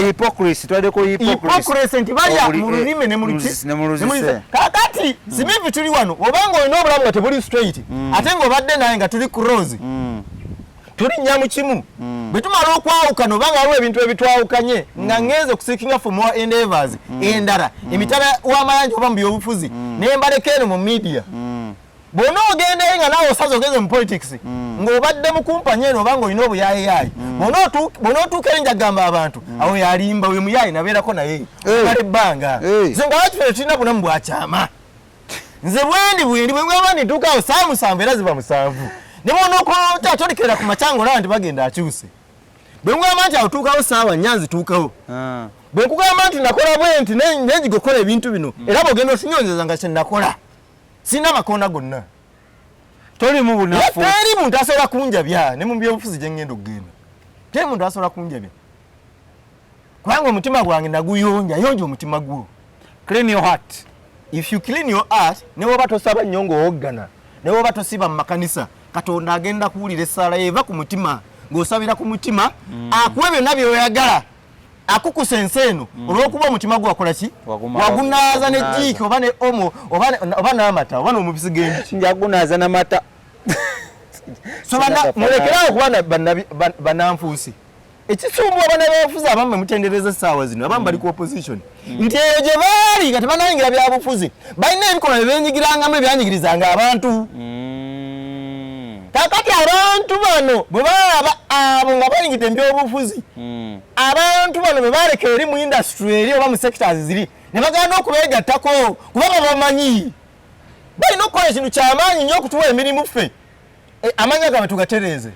hypocrisy twadeko hypocrisy nti balya mu lulimi ne mu luzise kakati simivi tuli wano obanga olina obulamu nga tebuli straight ate ng'obadde naye nga tuli ku rose tuli nnyamu kimu bwe tumala okwawukana obanga waliwo ebintu ebitwawukanye nga ngeze okuseekinga for more endeavors endala emitala w'amayanja oba mu byobufuzi nembaleka eno mu media bw'ona ogendayo nga naawe osaze ogeze mu politics ng'obadde mu kumpanya eno obanga olina obuyaayiyayi bw'ona otuuka eri njagamba abantu awo yalimba oyo muyaayi nabeerako naye mala ebbanga nze nga wakifere tulina bunamu bwakyama nze bwendi bwe ngamba nituukawo saa 7 era ziba 7 ne bw'ona okola atolekera ku macyango olaba nti bagenda akyuse bwe ngamba nti awutuukawo saawa 4 zituukawo bwe nkugamba nti nakola bwe nti nenjiga okukola ebintu bino era bw'ogenda osinyonyeza nga kye nakola sina makonda gonna toli mu bunafu teri muntu asobola kunjabya ne mu byobufuzi gye ngenda okugenda teri muntu asobola kunjabya kubanga omutima gwange naguyonja yonja omutima gwo clean your heart if you clean your heart ne woba tosaba nnyo ng'owoggana ne woba tosiba mu makanisa Katonda agenda kuwulira essaala eva ku mutima ng'osabira ku mutima akuwa byonna by'oyagala akukusa ensi eno olw'okuba omutima gwo wakola ki wagunaaza ne jiiki oba ne omo oba n'amata oba n'omubisi g'enjuki njagunaaza n'amata so mulekerawo kuba bannanfuusi ekisumbwa bannabufuzi abamu mutendereza essaawa zino abamu bali ku opposition nti eyo gye baali nga tebanayingira byabufuzi balina ebikolwa byebenyigirangamu ebyanyigirizanga abantu kakati abantu bano bwe balaba abo nga bayingidde ebyobufuzi abantu bano bwe baleka eri mu industry eri oba mu sectors ziri ne bagenda okubeegattako kubanga bamanyi balina okukola ekintu kyamaanyi nnyo okutuwa emirimu ffe amanya gabe tugatereeze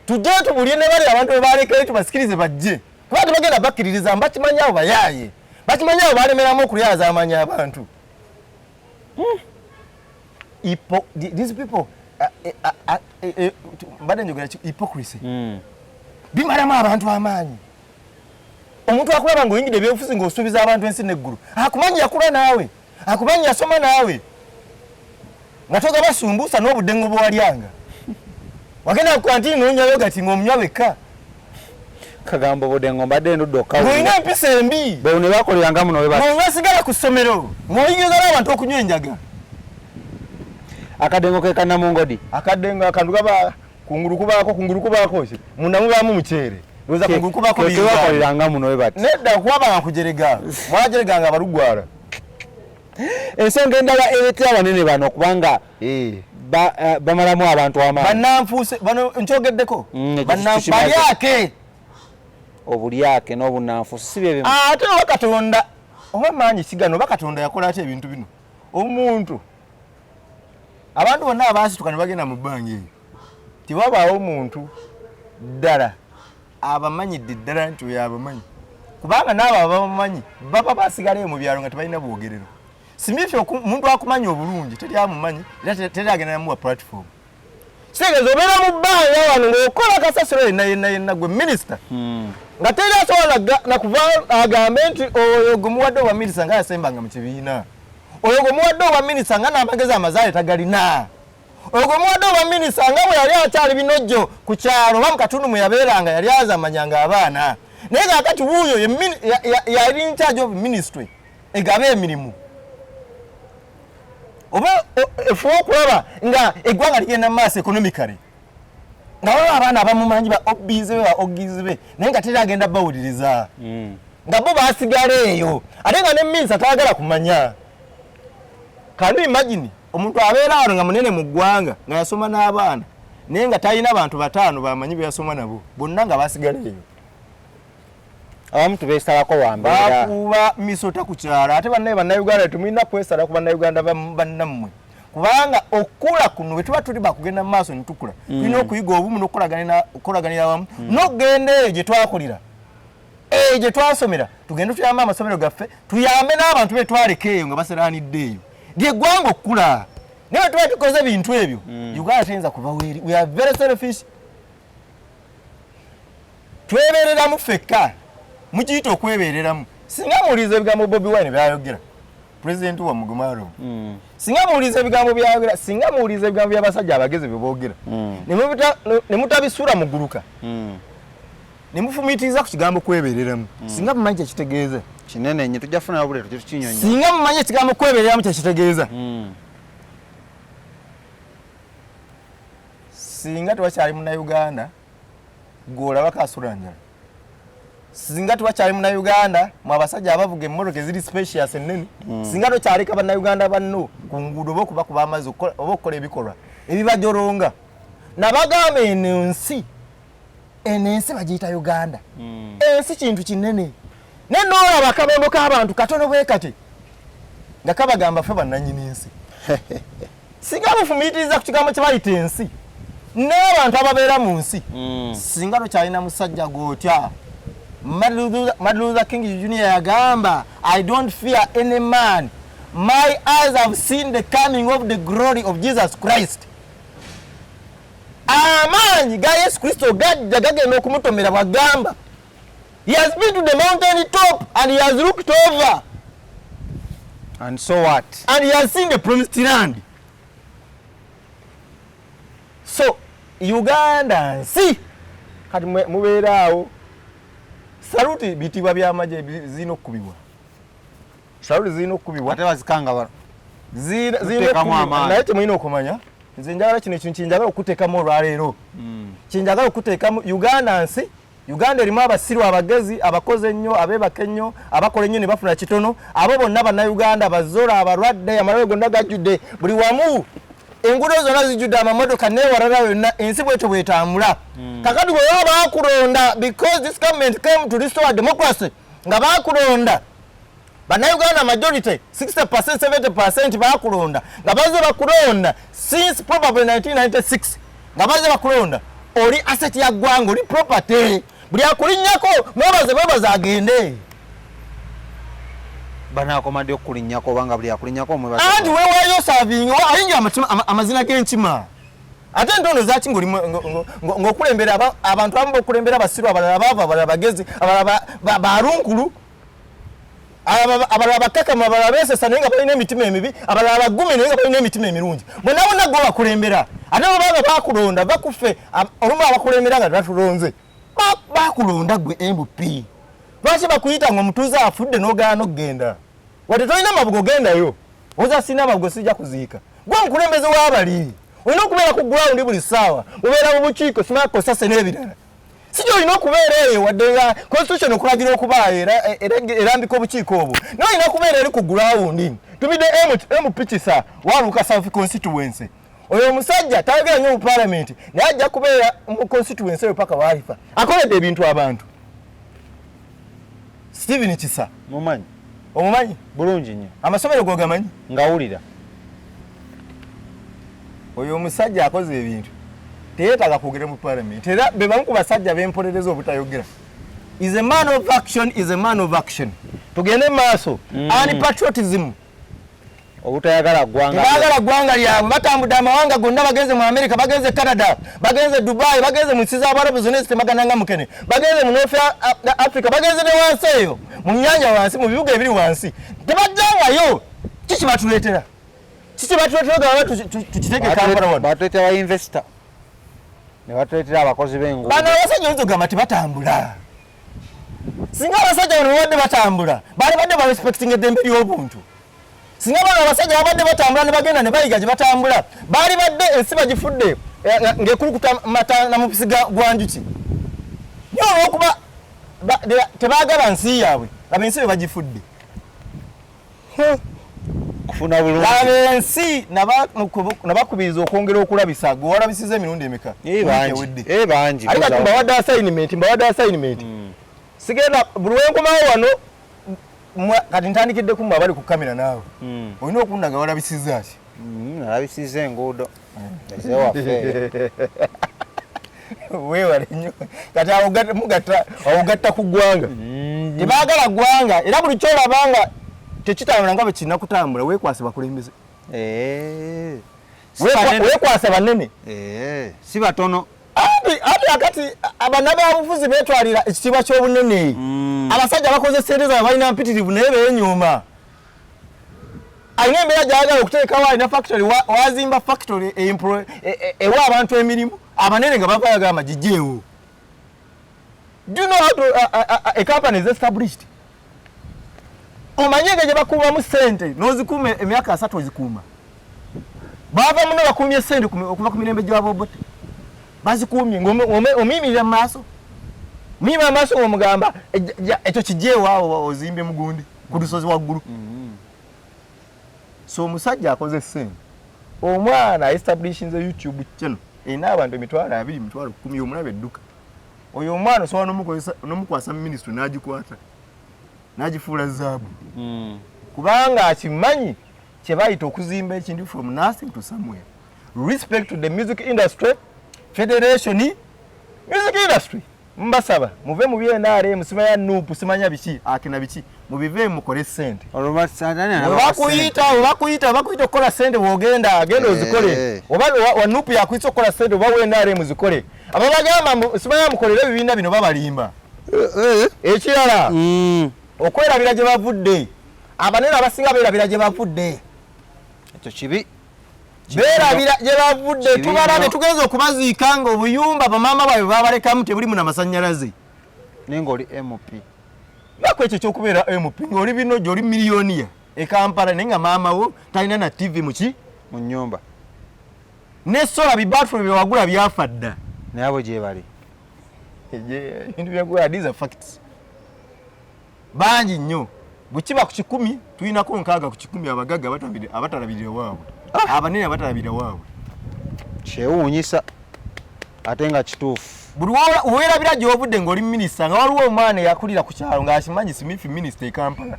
tujje tubulye ne bali abantu bwe baleka eri tubasikirize bajje kuba tebagenda bakkiririza bakimanyi abo bayaaye bakimanyi abo balemeramu okulyaza amanya abantu these people mbadde njogera hypocrisy bimalamu abantu amaanyi omuntu akulaba ng'oyingidde ebyobufuzi ng'osuubiza abantu ensi n'eggulu akumanyi yakula naawe akumanyi yasoma naawe nga toga basumbuusa n'obuddengo bwe walyanga wagenda ku kantini n'onywa yogati ng'omunywa wekka kagamba obuddengo mbadde ndudde okawulira ng'olina empisa embi beewo ne bakoleranga muno ng'obasigala ku ssomero ng'oyingiza n'abantu okunywa enjaga akadengo ke kanamungodi akadengo akantu kaba kungulu kubaako ki munda mubaamu muceere loza kungulu kubaako bakoleranga muno we bati nedda kuba bakujerega mwajereganga abalugwala ensonga endala ereetera abanene bano kubanga bamalamu abantu amaanyi bannanfuuse bano nkyogeddeko balyake obulyake n'obunanfuusi si bye bimu ate oba Katonda oba maanyi sigano oba Katonda yakola ate ebintu bino omuntu abantu bonna abaasituka ne bagenda mu bbanga eyo tewabaawo omuntu ddala abamanyidde ddala nti oyo abamanyi kubanga naabo ababamanyi baba basigalayo mu byalo nga tebalina bwogerero simifye omuntu akumanya obulungi teri amumanyi era teri agenda namuwa platform kitegeeza obeera mu bbanga wano ng'okola kasasiro yenna gwe minisita nga teri asobola nakuva agambe nti oyo gwe muwadde obwa minisita nga yasembanga mu kibiina oyo gwe muwadde owa minisita nga n'amagezi amazaale tagalina. Oyo gwe muwadde owa minisita nga bwe yali akyali binojjo ku kyalo oba mu katundu mwe yabeeranga yali azamanyanga abaana. Naye kaakati wuuyo yali in charge of ministry egaba emirimu. Oba efuba okulaba nga eggwanga ligenda mu maaso economically. Nga waliwo abaana abamumanyi ba obbizi be ba ogizi be naye nga teri agenda bawuliriza. Nga bo baasigala eyo ate nga ne minisita tayagala kumanya. Kandi imagine omuntu abeera wano nga munene mu ggwanga nga yasoma n'abaana naye nga talina abantu bataano bamanyi be yasoma nabo bonna nga baasigala eyo. Abamu tubeesalako wambeera. Bakuba misota ku kyala ate bannayuganda tumulina kwesala ku bannayuganda bannammwe. Kubanga okula kuno wetuba tuli bakugenda mu maaso nitukula. Tulina okuyiga obumu n'okukolaganira wamu n'okugenda eyo gye twakulira. Gye twasomera tugenda tuyamba amasomero gaffe tuyambe n'abantu be twaleka eyo nga baseraanidde eyo. Ly'eggwanga okula. Naye tuba tukoze ebintu ebyo Uganda teyinza kuba weeri. We are very selfish. Twebeereramu ffekka. Mukiyita okwebeereramu. Singa muwuliriza ebigambo Bobi Wine byayogera pulezidenti wa Mugumaro. Singa muwuliriza ebigambo byayogera, singa muwuliriza ebigambo by'abasajja abagezi bye boogera. Ne mutabisuula muguluka. Ne mufumiitiriza ku kigambo kwebeereramu. Singa mumanyi kye kitegeeza. Kinene nnyo tujja kufuna buleeto tukinyonyo. Singa mumanyi ekigambo kwebeereramu kye kitegeeza. Singa tewakyali munnayuganda gw'olabako asula njala. Singa tuwakyali munnayuganda mu abasajja abavuga emmotoka eziri spacious ennene. Singa tokyaleka bannayuganda banno ku nguudo oba okubakuba amazzi oba okukola ebikolwa ebibajolonga. Nabagamba eno ensi bagiyita Uganda. Ensi kintu kinene. Ne n'olaba akabembo k'abantu katono bwe kati nga kabagamba ffe bannannyini ensi. Singa mufumiitiriza ku kigambo kye bayita ensi n'abantu ababeera mu nsi. Singa tokyalina musajja gw'otya Martin Luther King Jr. yagamba, I don't fear any man. My eyes have seen the coming of the glory of Jesus Christ. Amaanyi ga Yesu Kristo gajja gagenda okumutomera bwagamba. He has been to the mountain top and he has looked over. And so what? And he has seen the promised land. So, Uganda nsi kati mubeeraawo. Saluti bitibwa by'amagye zino okubibwa. Saluti zino okubibwa. Ate bazikanga zino okubibwa. Naye temulina okumanya. Nze njagala kino ekintu kinjagala okuteekamu olwaleero. Kinjagala okuteekamu Uganda nsi. Uganda erimu abasiru abagezi, abakoze ennyo, abeebaka ennyo, abakola ennyo ne bafuna kitono. Abo bonna bannayuganda abazola, abalwadde, amalwaliro gonna gajjudde. Buli wamu enguudo zonna zijjudde amamotoka n'ewalala yonna ensi bwetyo bwetambula. Kakati bwe baba baakulonda because this government came to restore democracy nga baakulonda bannayuganda majority 60% 70% baakulonda nga baze bakulonda since probably 1996 nga baze bakulonda oli asset ya ggwanga oli property buli akulinnyako mwebaze agende. Banaakomadde okulinnyako obanga buli akulinnyako omwebaze. Anti weewaayo savinga ayingira amazina g'enkima. Ate ntono zaki ng'okulembera abantu abamu okulembera abasiru abalala baava abalala bagezi abalala barunkulu abalala bakakama abalala beesesa naye nga balina emitima emibi abalala bagume naye nga balina emitima emirungi. Bonna bonna gwe bakulembera ate bwe baba bakulonda bakuffe olumu abakulembera nga tebatulonze bakulonda gwe MP. Lwaki bakuyita ng'omutuuze afudde n'ogaana okugenda wadde tolina mabugo gendayo oza sina mabugo sijja kuziika gwe omukulembeze w'abali. Olina okubeera ku ground buli ssaawa obeera mu bukiiko simako sase n'ebirala sijja olina okubeera eyo wadde nga constitution okulagira okubaayo erambika obukiiko obwo naye olina okubeera eri ku ground. Tumidde MP Kisa waluka South constituency oyo omusajja tayogera nnyo mu parliament naye ajja kubeera mu constituency eyo paka waalifa akoledde ebintu abantu. Stephen Kisa Mumanyi omumanyi bulungi nnyo amasomero gogamanyi ngawulira. Oyo omusajja akoze ebintu teyeetaaga kwogera mu parliament era be bamu ku basajja b'empolereza obutayogera. Is a man of action, is a man of action. Tugende maaso ani patriotism Obutayagala ggwanga. Tebagala ggwanga lyabwe batambudde amawanga gonna bagenze mu America bagenze Canada bagenze Dubai bagenze mu nsi z'Abarabu zonna ezitemagananga mukene bagenze mu North Africa bagenze ne wansi eyo mu nnyanja wansi mu bibuga ebiri wansi tebajjangayo Kiki batuleetera gaba tukiteke Kampala wano. Batuleetera investor. Ne batuleetera abakozi b'enguudo. Bano abasajja oyinza okugamba tebatambula. Singa abasajja bano babadde batambula baali badde ba respecting eddembe ly'obuntu. Singa bano abasajja babadde batambula ne bagenda ne bayiga gye batambula baali badde ensi bagifudde ng'ekulukuta mata na mubisi gwa njuki. Yo olw'okuba tebaagala nsi yaabwe abensi be bagifudde. Kufuna bulungi. Abensi nabakubiriza okwongera okulabisa gwe walabisiza emirundi emeka. Bangi. Ali kati mbawadde assignment. Sigenda buli wenkomawo wano kati ntandikidde kumba bali ku kamera naawe. Olina okundaga walabisiza ati. Nalabisiza enguudo. Eze waffe. Weewale nnyo. Kati awugatta ku ggwanga. Tebaagala ggwanga era buli kyolabanga tekitambula nga bwe kirina kutambula weekwase bakulembeze. Weekwase bannene. Si batono. Ate akati abanabaabufuzi beetwalira ekitiibwa ky'obunene. Abasajja bakoze ssente zaabwe balina mpitirivu naye beenyooma. Alina embeera gy'ayagala okuteekawo alina factory wazimba factory ewa abantu emirimu abanene nga bava yagamba gijjeewo. Do you know how to, a company is established? Omanye nga gye bakuumamu ssente n'ozikuuma emyaka 3 ozikuuma. Bava muno bakuumye ssente okuva ku mirembe gy'abobote. Bazikuumye omiyimirira mu maaso. Muyima amaaso ng'omugamba ekyo kijjeewo awo ozimbe mugundi ku lusozi waggulu. So omusajja akoze ssente. Omwana establishinze YouTube channel. Erina abantu 20,000 10 omulaba edduka. Oyo omwana osobola n'omukwasa mu ministry n'agikwata. N'agifuula zaabu. Kubanga akimanyi kye bayita okuzimba ekintu from nothing to somewhere. Respect to the music industry, federation, music industry. Mbasaba muve mu byenare musimanya nupu simanya biki akina biki mubive mukole ssente. Bakuyita okola ssente bwogenda agenda ozikole. Oba wanupu yakuyita okola ssente oba wenare muzikole. Ababagamba simanya mukolere ebibiina bino babalimba. Ekirala okwerabira gye bavudde. Abanene abasinga beerabira gye bavudde. Ekyo kibi. Beerabira gye bavudde tubalabe tugenza okubaziika nga obuyumba bamaama baabwe babalekamu tebulimu n'amasannyalaze. Nenga oli MP. Lwako ekyo ky'okubeera MP ng'oli bino gy'oli miliyoniya e Kampala naye nga maama wo talina na TV mu nnyumba. Ne sola bibatule bye wagula byafa dda. Naye abo gye bali. Ebintu byagula these are facts. Bangi nnyo. Bwe kiba ku 10 tulinako 6 ku 10 abagagga abatalabirira waabwe. Abanene abatalabira waabwe. Kyewuunyisa ate nga kituufu. Buli weerabira gy'obudde ng'oli minisita nga waliwo omwana eyakulira ku kyalo ng'akimanyi Smith minisita e Kampala.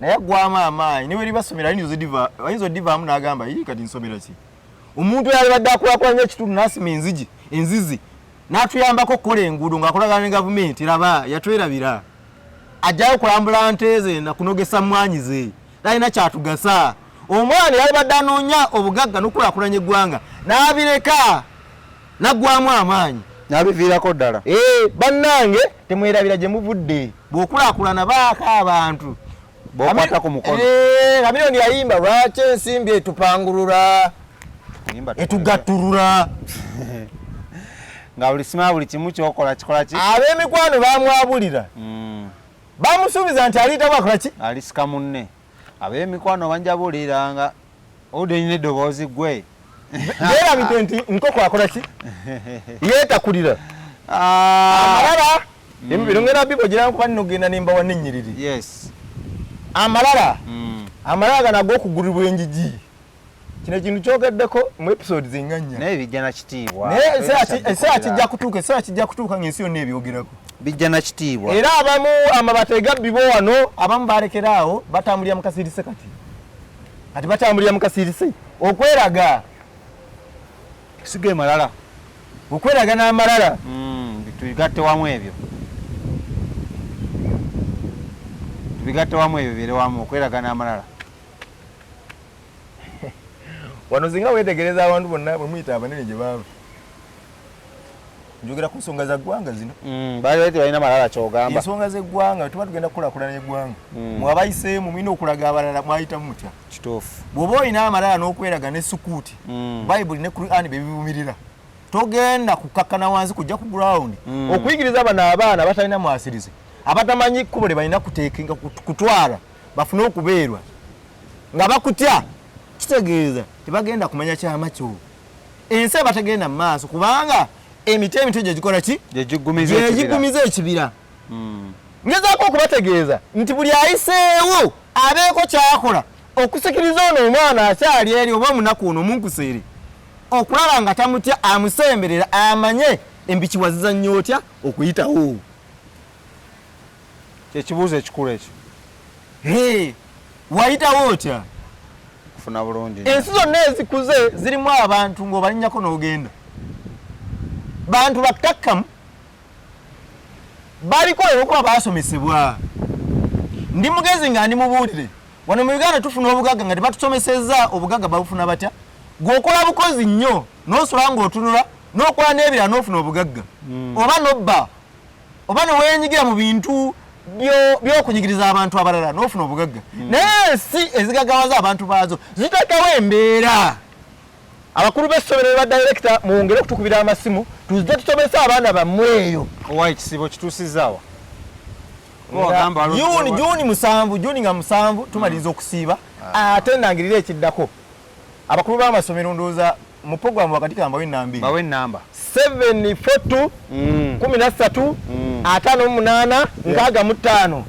Naye aggwamu amaanyi ne bwe libasomera ayinza oddivaamu n'agamba yii kati nsomera ki. Omuntu eyalibadde akulakulanya ekitundu n'asima enzizi n'atuyambako okukola enguudo ng'akolagana ne gavumenti raba yatwerabira. Ajjayo kulambula nte ze na kunogesa mmwanyi ze. Talina kyatugasa. Omwana yalibadde anoonya obugagga n'okulakulanya eggwanga n'abireka naggwamu amaanyi n'abiviirako ddala. Bannange temwerabira gye muvudde bw'okulaakulana baaka abantu bw'okwata ku mukono. Kamiliyoni yayimba lwaki ensimbi etupangulula etugattulula nga buli sima buli kimu kyokola kikola ki. Ab'emikwano bamwabulira bamusuubiza nti aliyitamu akola ki alisika munne. Ab'emikwano banjabuliranga ode nyine eddoboozi ggwe beerabidde nti nkoko akola ki yeetakulira amalala birongera bibo gira nkuba nogenda nimbawa n'ennyiriri. Yes. Amalala gano ag'okugulibwa enjigi kino ekintu kyogeddeko mu episode zinganya naye bijja na kitiibwa. Naye ekiseera kijja kutuuka ng'ensi yonna ebyogerako bijja na kitiibwa. Era abamu amabate gabbibo wano abamu balekera awo batambulira mu kasirise kati batambulira mu kasirise okweraga sige malala okweraga n'amalala tubigatte wamu ebyo bire wamu okweraga n'amalala. Wano zinga weetegereza abantu bonna bwe muyita abanene gye baava njogera ku nsonga za ggwanga zino bali balina malala kyogamba ensonga z'eggwanga tuba tugenda kukulaakulana eggwanga mwabayiseemu mulina okulaga abalala mwayitamu mutya kituufu bw'oba olina amalala n'okweraga ne sukuuti bayibuli ne kurani bebivumirira togenda kukakkana wansi kujja ku ground okuyigiriza bano abaana batalina mwasirize abatamanyi kkubo lye balina kuteekinga kutwala bafune okubeerwa nga bakutya kitegeeza tebagenda kumanya kyama kyo ensi batagenda mu maaso kubanga emiti emito gye gikola ki gyegigumiza ekibira ngezaako okubategeeza nti buli ayiseewo abeeko kyakola okusikiriza ono omwana akyali eri oba omunaku ono omunkuseere okulaba nga tamutya amusemberera amanye embikiwaziza nnyo otya okuyitawo kyekibuuzo ekikulu ekyo wayitawo otya kufuna bulungi ensi zonna ezikuze zirimu abantu ng'obalinnyako n'ogenda bantu bakakkamu baliko olwokuba baasomesebwa ndi mugezi nga ndi mubuulire wano mu Uganda tufuna obugagga nga tebatusomesezza obugagga babufuna batya gwokola bukozi nnyo n'osula ng'otunula n'okola n'ebirala n'ofuna obugagga oba nobba oba neweenyigira mu bintu by'okunyigiriza abantu abalala n'ofuna obugagga naye ensi ezigaggawaza abantu baazo ziteekawo embeera abakulu b'essomero ba director mwongere okutukubira amasimu tuzze tusomesa abaana bammwe eyo owa ekisibo kituusizaawa Juni nga 7 tumaliriza okusiiba ate nangirira ekiddako abakulu b'amasomero ndowooza mu programu wakati kamba bawe ennamba 742 13 58 65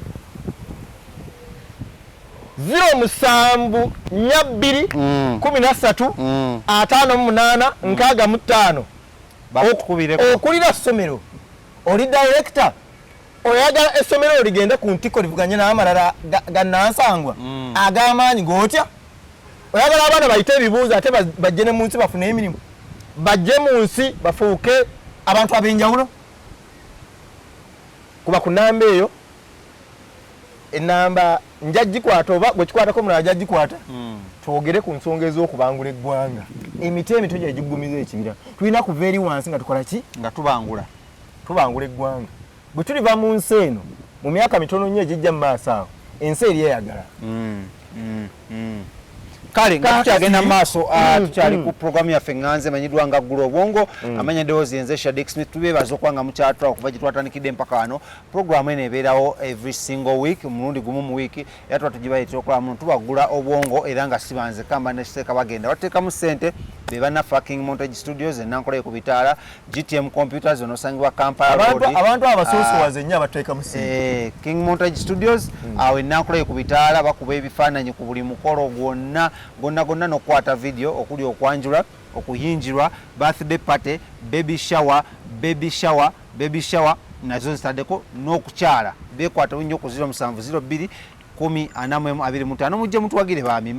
07 2 13 58 65 okulira essomero oli director oyagala essomero ligende ku ntiko livuganye n'amalala gannansangwa ag'amaanyi g'otya oyagala abaana bayite ebibuuzo ate bajje ne mu nsi bafune emirimu bajje mu nsi bafuuke abantu ab'enjawulo kuba ku nnamba eyo ennamba njagikwata oba bwe kikwatako mulala jagikwata twogere ku nsonga ez'okubangula eggwanga emiti emito gye gigumiza ekibira tulina kuva eri wansi nga tukola ki nga tubangula eggwanga bwe tuliva mu nsi eno mu myaka mitono nnyo egijja mu maaso awo ensi eri eyagala kale nga tukyagenda maaso tukyali ku programu yaffe ŋŋanze emanyiddwa nga ggula obwongo amanya ddowoozi yenze Shadik Smith tubeebaza okuba nga mukyatula okuva gye twatandikidde empaka wano programu eno ebeerawo every single week mulundi gumu mu wiiki era tuba tugibayitira okulaba muno tubaggula obwongo era nga sibanze kamba nekiteeka bagenda bateekamu ssente be bannaffe King Montage Studios ennankole ku bitaala GTM Computers onosangibwa Kampala Road abantu abasoosowaze nnyo abateekamu ssente King Montage Studios awo ennankole ku bitaala bakuba ebifaananyi ku buli mukolo gwonna n'okukwata video okuli okwanjula okuyinjirwa birthday party baby shower nazo zitaddeko n'okukyala beekwata nnyo ku 0702 1045 mujje mutuwagire bami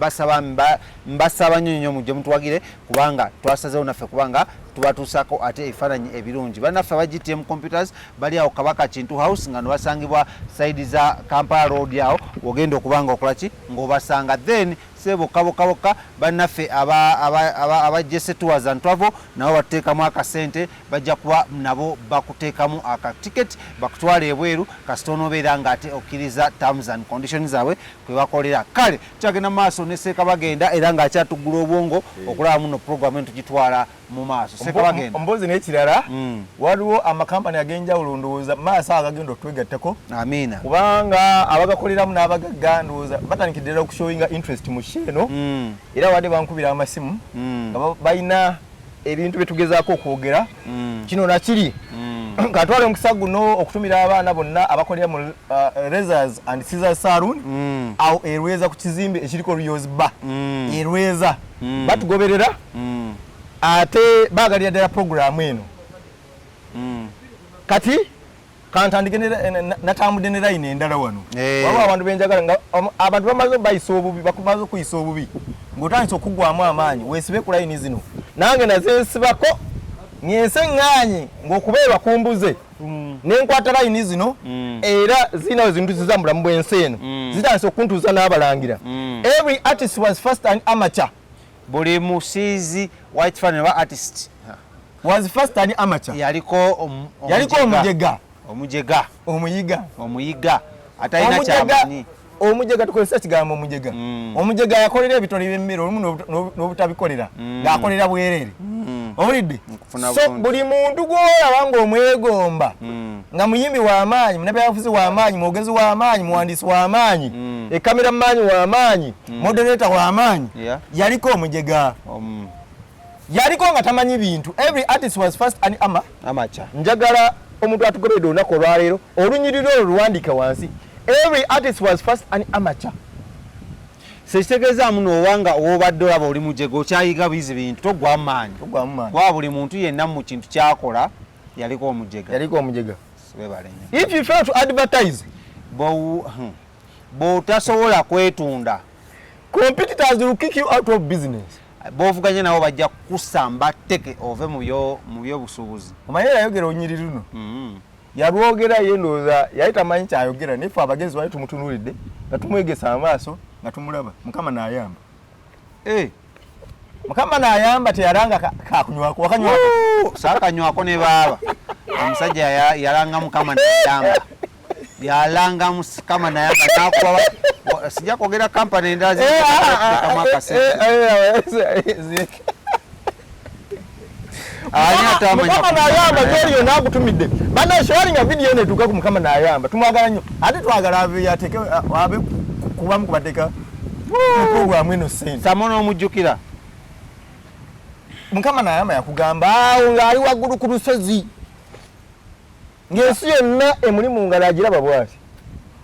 mbasaba nnyo mujje mutuwagire kubanga twasazeewo naffe kubanga tubatuusako ate ebifaananyi ebirungi bannaffe aba GTM Computers bali awo Kabaka Kintu House nga nobasangibwa saidi za Kampala Road awo ogenda okubanga okola ki ng'obasanga then sebokabokaboka bannaffe aba Jesse Tours and Travel nabo bateekamu akasente bajja kuba nabo bakuteekamu akatiketi bakutwala ebweru kasita onoobeera ng'ate okkiriza terms and conditions zaabwe kwe bakolera kale kyagenda maaso ne Seeka bagenda era ng'akyatuggula obwongo okulaba muno programu eno tugitwala mu maaso Seeka bagenda ombozi n'ekirala waliwo amakampani ag'enjawulo ndowooza maaso agagenda okutwegattako amiina kubanga abagakoleramu n'abagagga ndowooza batandikidde era okushowinga interest mu eno era wadde bankubira amasimu nga balina ebintu byetugezaako okwogera kino nakiri katwale omukisa guno okutumira abaana bonna abakolera mu Razors and Scissors Saloon awo erweza ku kizimbe ekiriko Rios Bar erweza batugoberera ate bagalira ddala programu eno kati kantandike natambudde ne line endala wano waba abantu benjagala nga abantu bamaze bayisa obubi bakumaze okuyisa obubi ng'otandise okuggwamu amaanyi weesibe ku line zino nange nazensibako nyenseŋŋaanye ng'okubeerwa kumbuze nenkwata line zino era zirina we zintusiza mu bulamu bw'ensi eno zitandise okuntuuza n'abalangira every artist was first an amateur buli musiizi wa ekifaananyi oba artist was first an amateur. Yaliko omuyiga atayina kyamanyi. Omujega tukozesa kigambo omujega. Omujega yakolera ebitoli by'emmere olumu n'obutabikolera ng'akolera bwerere. Owulidde? So buli muntu gw'olaba ng'omwegomba nga muyimbi w'amaanyi, munabyabufuzi w'amaanyi, mwogezi w'amaanyi, muwandiisi w'amaanyi, ekkamera maanyi w'amaanyi, moderator w'amaanyi, yaliko omujega. Yaliko nga tamanyi bintu. Every artist was first an amateur. Njagala omuntu atugobedde olunaku olwaleero olunyiriro oluwandiika wansi. Every artist was first an amateur. Sekitegeeza muno owanga obadde olaba oli mujega okyayiga bizi bintu togwa amaanyi. Kwa buli muntu yenna mu kintu kyakola yaliko omujega. If you fail to advertise, bw'otasobola kwetunda, competitors will kick you out of business. Bw'ovuganya nabo bajja kusamba tteke ove mu byobusuubuzi. Omanyi yayogera onyiriri luno. Yalwogera yendooza yali tamanyi kyayogera naye ffe abagenzi wali tumutunuulidde nga tumwegesa amaaso nga tumulaba. Mukama n'ayamba. Mukama n'ayamba teyalanga kakunywako wakanywako. Saakanywako ne baaba. Omusajja yalanga Mukama n'ayamba. Yalanga Mukama n'ayamba n'akuba sijja kwogera kampani endala zikamu akasente. Mukama n'ayamba gyoliyo n'akutumidde. Bana sharinga video netuuka ku Mukama n'ayamba. Tumwagala nnyo. Ate twagala abe kubamu kubateeka programu eno sente. Samono omujjukira. Mukama n'ayamba yakugamba awo ng'ali waggulu ku lusozi. Ng'ensi yonna emuli mu ngalo agiraba bw'ati.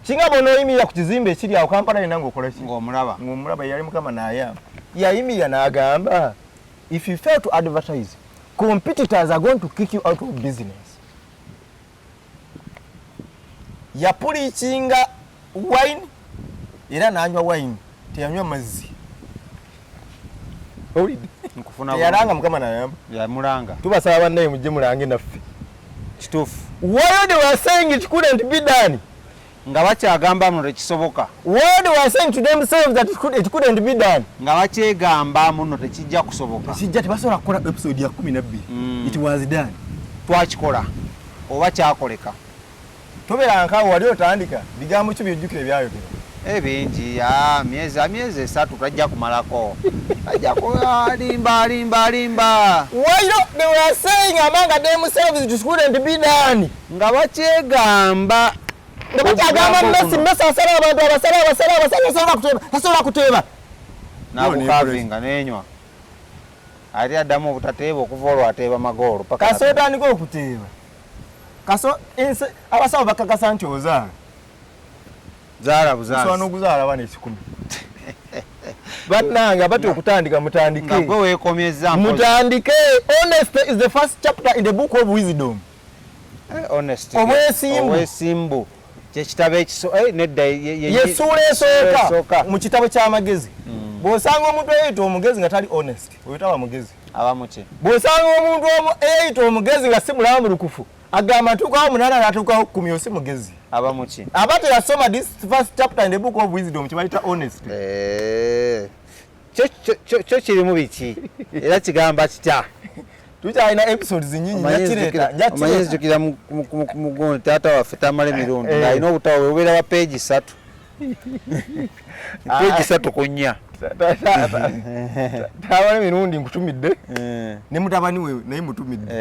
Singa bw'onooyimirira ku kizimbe ekiri awo Kampala yenna ng'okola ki? Ng'omulaba yali Mukama n'ayamba. Yayimirira n'agamba, if you fail to advertise, competitors are going to kick you out of business. Yapulikinga wine era n'anywa wine teyanywa mazzi. Owulidde? Teyalanga Mukama n'ayamba. Yamulanga. Tubasaba bannaye mujje mulange naffe. Kituufu. Why they were saying it couldn't be done? Nga bakyagamba muno tekisoboka. Why they were saying to themselves that it couldn't be done? Nga bakyegamba muno tekijja kusoboka. Tekijja tebasobola kukola episode ya 12. It was done. Twakikola oba kyakoleka. Tobeera nkawo wali otandika bigambo ki byojjukira ebyayogera. Ebingi myezi esatu tajja kumalako. Tajja limba. Why they were saying among themselves it couldn't be done? Nga bakyegamba nakukavinga nenywa ate addamu obutateeba okuva olwo ateeba magoolo kaso otandika okuteeba kaso abasawo bakakasa nti ozaala zaala buzaala osobola n'okuzaala bana 10 bannanga bati okutandika mutandike nga gwe weekomyezza mutandike. Honesty is the first chapter in the book of wisdom. Honesty obwesimbu kyekitabo nedda yesuula esooka mu kitabo ky'amagezi. Bw'osanga omuntu eyita omugezi nga tali honest oyo taba mugezi. abamuki bw'osanga omuntu eyita omugezi nga si mulambulukufu agamba atuukawo 8 n'atuukawo 10 si mugezi. abamuki aba teyasoma this first chapter in the book of wisdom kyebayita honesty. kyo kirimu biki era kigamba kitya? Tukyalina episodes nyingi njukira mugondi taata waffe tamala emirundi ng'alina obutawo obeera wa peegi 3 peegi 3 ku 4 tamala emirundi nkutumidde ne mutabani we naye mutumidde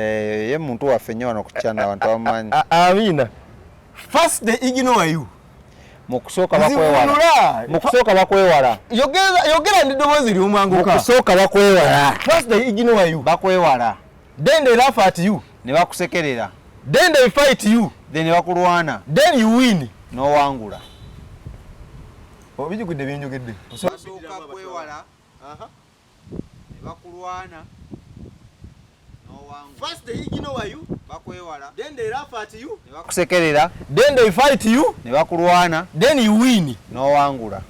ye muntu waffe nnyo wano ku kyana abantu abamanyi. Amina. First they ignore you. Mu kusooka bakwewala yogera n'eddoboozi ly'omwanguka. Mu kusooka bakwewala. First they ignore you. Bakwewala. Then they laugh at you. Ne bakusekerera. Then they fight you. Then ne bakulwana. Then you win. N'owangula. Obijjukidde byenjogedde. Basooka kwewala. Ne bakulwana. N'owangula. First they ignore you. Bakwewala. Then they laugh at you. Ne bakusekerera. Then they fight you. Ne bakulwana. Then you win. N'owangula.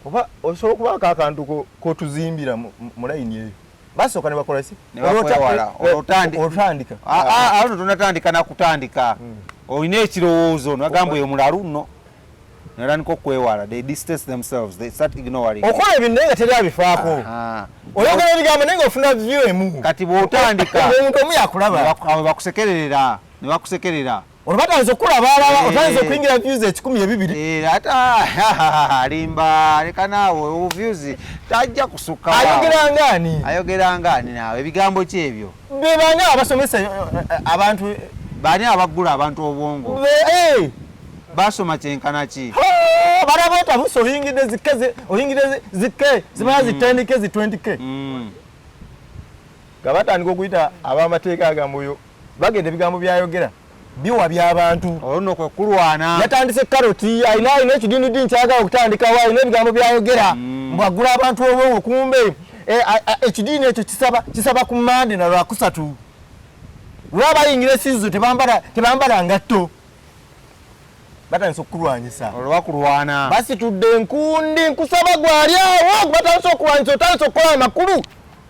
Oba osobola okubaako akantu k'otuzimbira mu layini eyo. Basooka ne bakola si? Otandika. Awo tonatandika nakutandika. Olina ekirowoozo nagamba oyo mulalu nno. nalaniko kwewala, they distance themselves, they start ignoring. Okola ebintu nga teri abifaako. Oyogera ebigambo naye ng'ofuna view emu. Kati bw'otandika omuntu omu yakulaba. Bakusekerera, ne bakusekerera. Ono batandise okulaba alaba, otandise okuyingira views 1,200. Ate limba leka naawe views tajja kusukka. Ayogera ng'ani naawe ebigambo ki ebyo? Be baani abasomesa abantu baani abagula abantu obwongo? Basoma kyenkana ki? Baraba otabusa oyingidde zikke zimala zi 10K zi 20K. Nga batandika okuyita ab'amateeka agamba oyo bagenda ebigambo byayogera biwa by'abantu. Olwo kwe kulwana. Yatandise karoti ayina ekidiini kyagala okutandikawo ayina ebigambo byayogera mbwagula abantu obwongo kumbe ekidiini ekyo kisaba ku Mande na Lwakusatu. Lwabayingira esizo tebambala ngatto. Batandise okulwanyisa. Olwakulwana. Basitudde enkundi nkusaba gwali awo batandise okulwanyisa otandise okukola amakulu.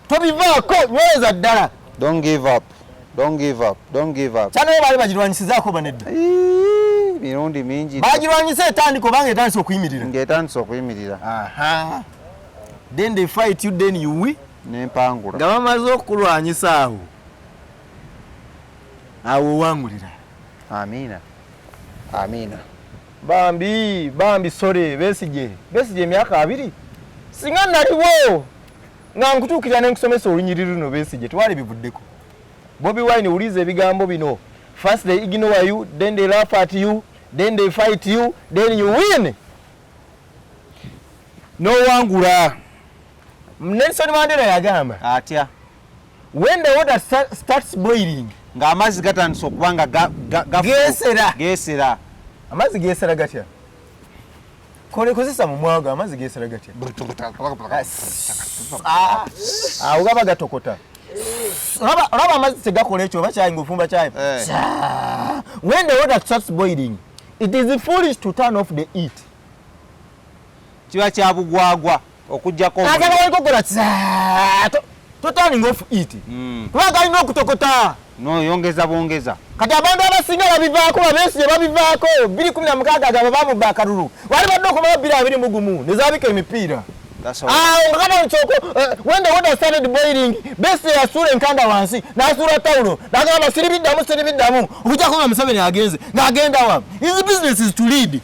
Tobivaako nyweza ddala. Don't give up. Don't give up. Don't give up. Kyano bali bagirwanyisizaako banedda. Mirundi mingi. Bagirwanyisa etandika obanga etandise okuyimirira. Ng'etandise okuyimirira. Aha. Then they fight you, then you win. N'empangula. Nga bamaze okulwanyisa awo. Awo wangulira. Amina. Amina. Bambi sore Besigye emyaka 2. Singa naliwo. Nga nkutuukira ne nkusomesa olunyiriri luno Besigye twali bivuddeko. Bobi Wine ulize ebigambo bino. First they ignore you, then they laugh at you, then they fight you, then you win. No wangula. Nelson Mandela yagamba. Atya. When the water starts boiling. Nga amazzi gatandise okubanga geesera. Amazzi geesera gatya? Kozesa mu mwago amazzi geesera gatya? Awo gaba gatokota. Raba amazzi tegakola ekyo bakyayinga ofumba kyayi. When the water starts boiling, it is foolish to turn off the heat. Kiba kyabugwagwa okujjako. Turning off heat. Kubanga alina okutokota. No, yongeza bongeza. Kati abantu abasinga babivaako Besigye babivaako 2016 agaba bamubba akalulu. Wali badde okumala 2021 nezaabika emipiira. When the water started boiling, Besigye yasuula enkanda wansi n'asuula tawulo n'agamba siribiddamu okujjako nga Museveni agenze ng'agenda wa. His business is to lead.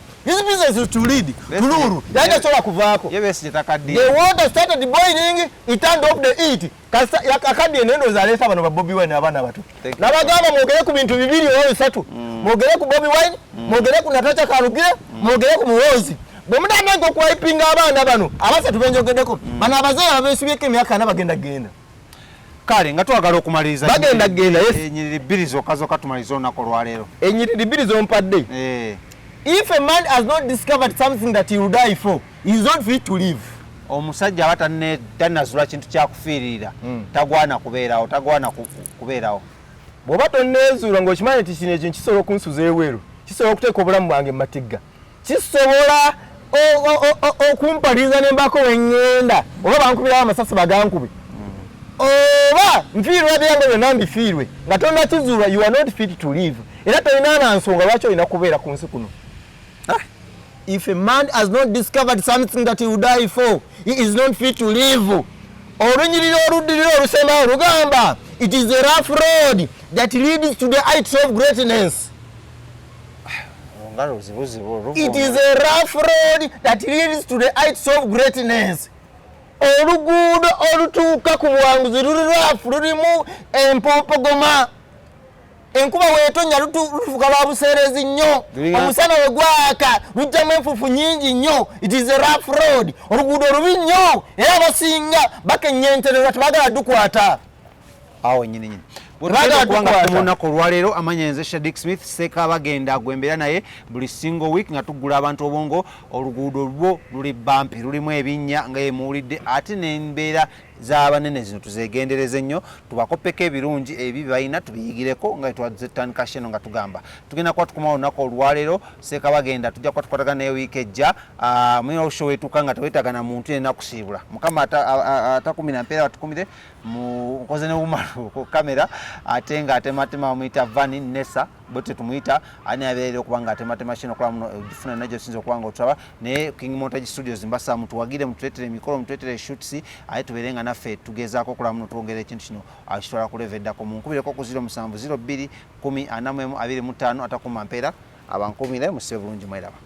Tuluru yaja chola kuvaako. Besigye takadde. The water started boiling, it turned off the heat. Yakakadde enendo zaleeta bano ba Bobi Wine abaana bato. Nabagamba mwogere ku bintu 2 oba 3. Mwogere ku Bobi Wine, mwogere ku Natacha Kalugire, mwogere ku Muhoozi. Bwe mutananga okwayipinga abaana bano abasatu benjogeddeko bano abazaala abesibyeko emyaka 4 bagenda genda. Kale nga twagala okumaliriza bagenda genda. Ennyiriri 2 zokka tumaliza olunaku olwaleero. Ennyiriri 2 zompadde. If a man has not discovered something that he will die for, he is not fit to live. Omusajja aba tannazula kintu kyakufiirira tagwana kubeerawo. Bw'oba tonneezuula ng'okimanyi nti kino ekyo kisobola okunsuza eweeru, kisobola okuteeka obulamu bwange mu matigga, kisobola okumpaliriza ne mbaako weŋŋenda oba bankubirawo amasasi bagankube oba nfiirwa byange byonna mbifiirwe nga tonnakizuula, you are not fit to live. Era tolina na nsonga lwaki olina kubeera ku nsi kuno. If a man has not discovered something that he will die for, he is not fit to live. Olunyiriri oluddirira olusembayo lugamba, it is a rough road that leads to the heights of greatness. It is a rough road that leads to the heights of greatness. Oluguudo olutuuka ku buwanguzi luli rough, lulimu empopogoma. Enkuba weetonya lufuka lwa buseerezi nnyo. Omusana we gwaka lujjamu enfufu nnyingi nnyo. It is a rough road. Oluguudo lubi nnyo era abasinga bakenyentererwa tebagala dukwata. Awo nyini. Bwetugenda ku lunaku olwaleero amanya nze Shadik Smith Seeka bagenda agwembera naye buli single week nga tuggula abantu obwongo. Oluguudo lwo luli bampi lulimu ebinnya nga yemuwulidde ate n'embeera z'abanene zino tuzeegendereze nnyo tubakopeko ebirungi ebi balina tubiyigireko nga twazitandika sheno nga tugamba tugenda kuba tukomawo olunaku olwaleero Seeka bagenda tujja kuba tukwatagana naye wiiki ejja mulina show etuuka nga teweetagana muntu yenna kusiibula Mukama atakumira mpeera batukumire mukoze ne bumalu ku kamera ate nga atematema bamuyita Vani Nessa bote tumuyita ani abeerera okuba nga atematema kino okola muno gifuna najjo sinza okuba nga otulaba naye King Montage Studios mbasa mutuwagire mutuleetere emikolo mutuleetere shoots aye tubeere nga naffe tugezaako okola muno twongera ekintu kino akitwala ku level eddako munkubireko ku 07 02 10 45 atakumma mpeera abankumire musibe bulungi mweraba.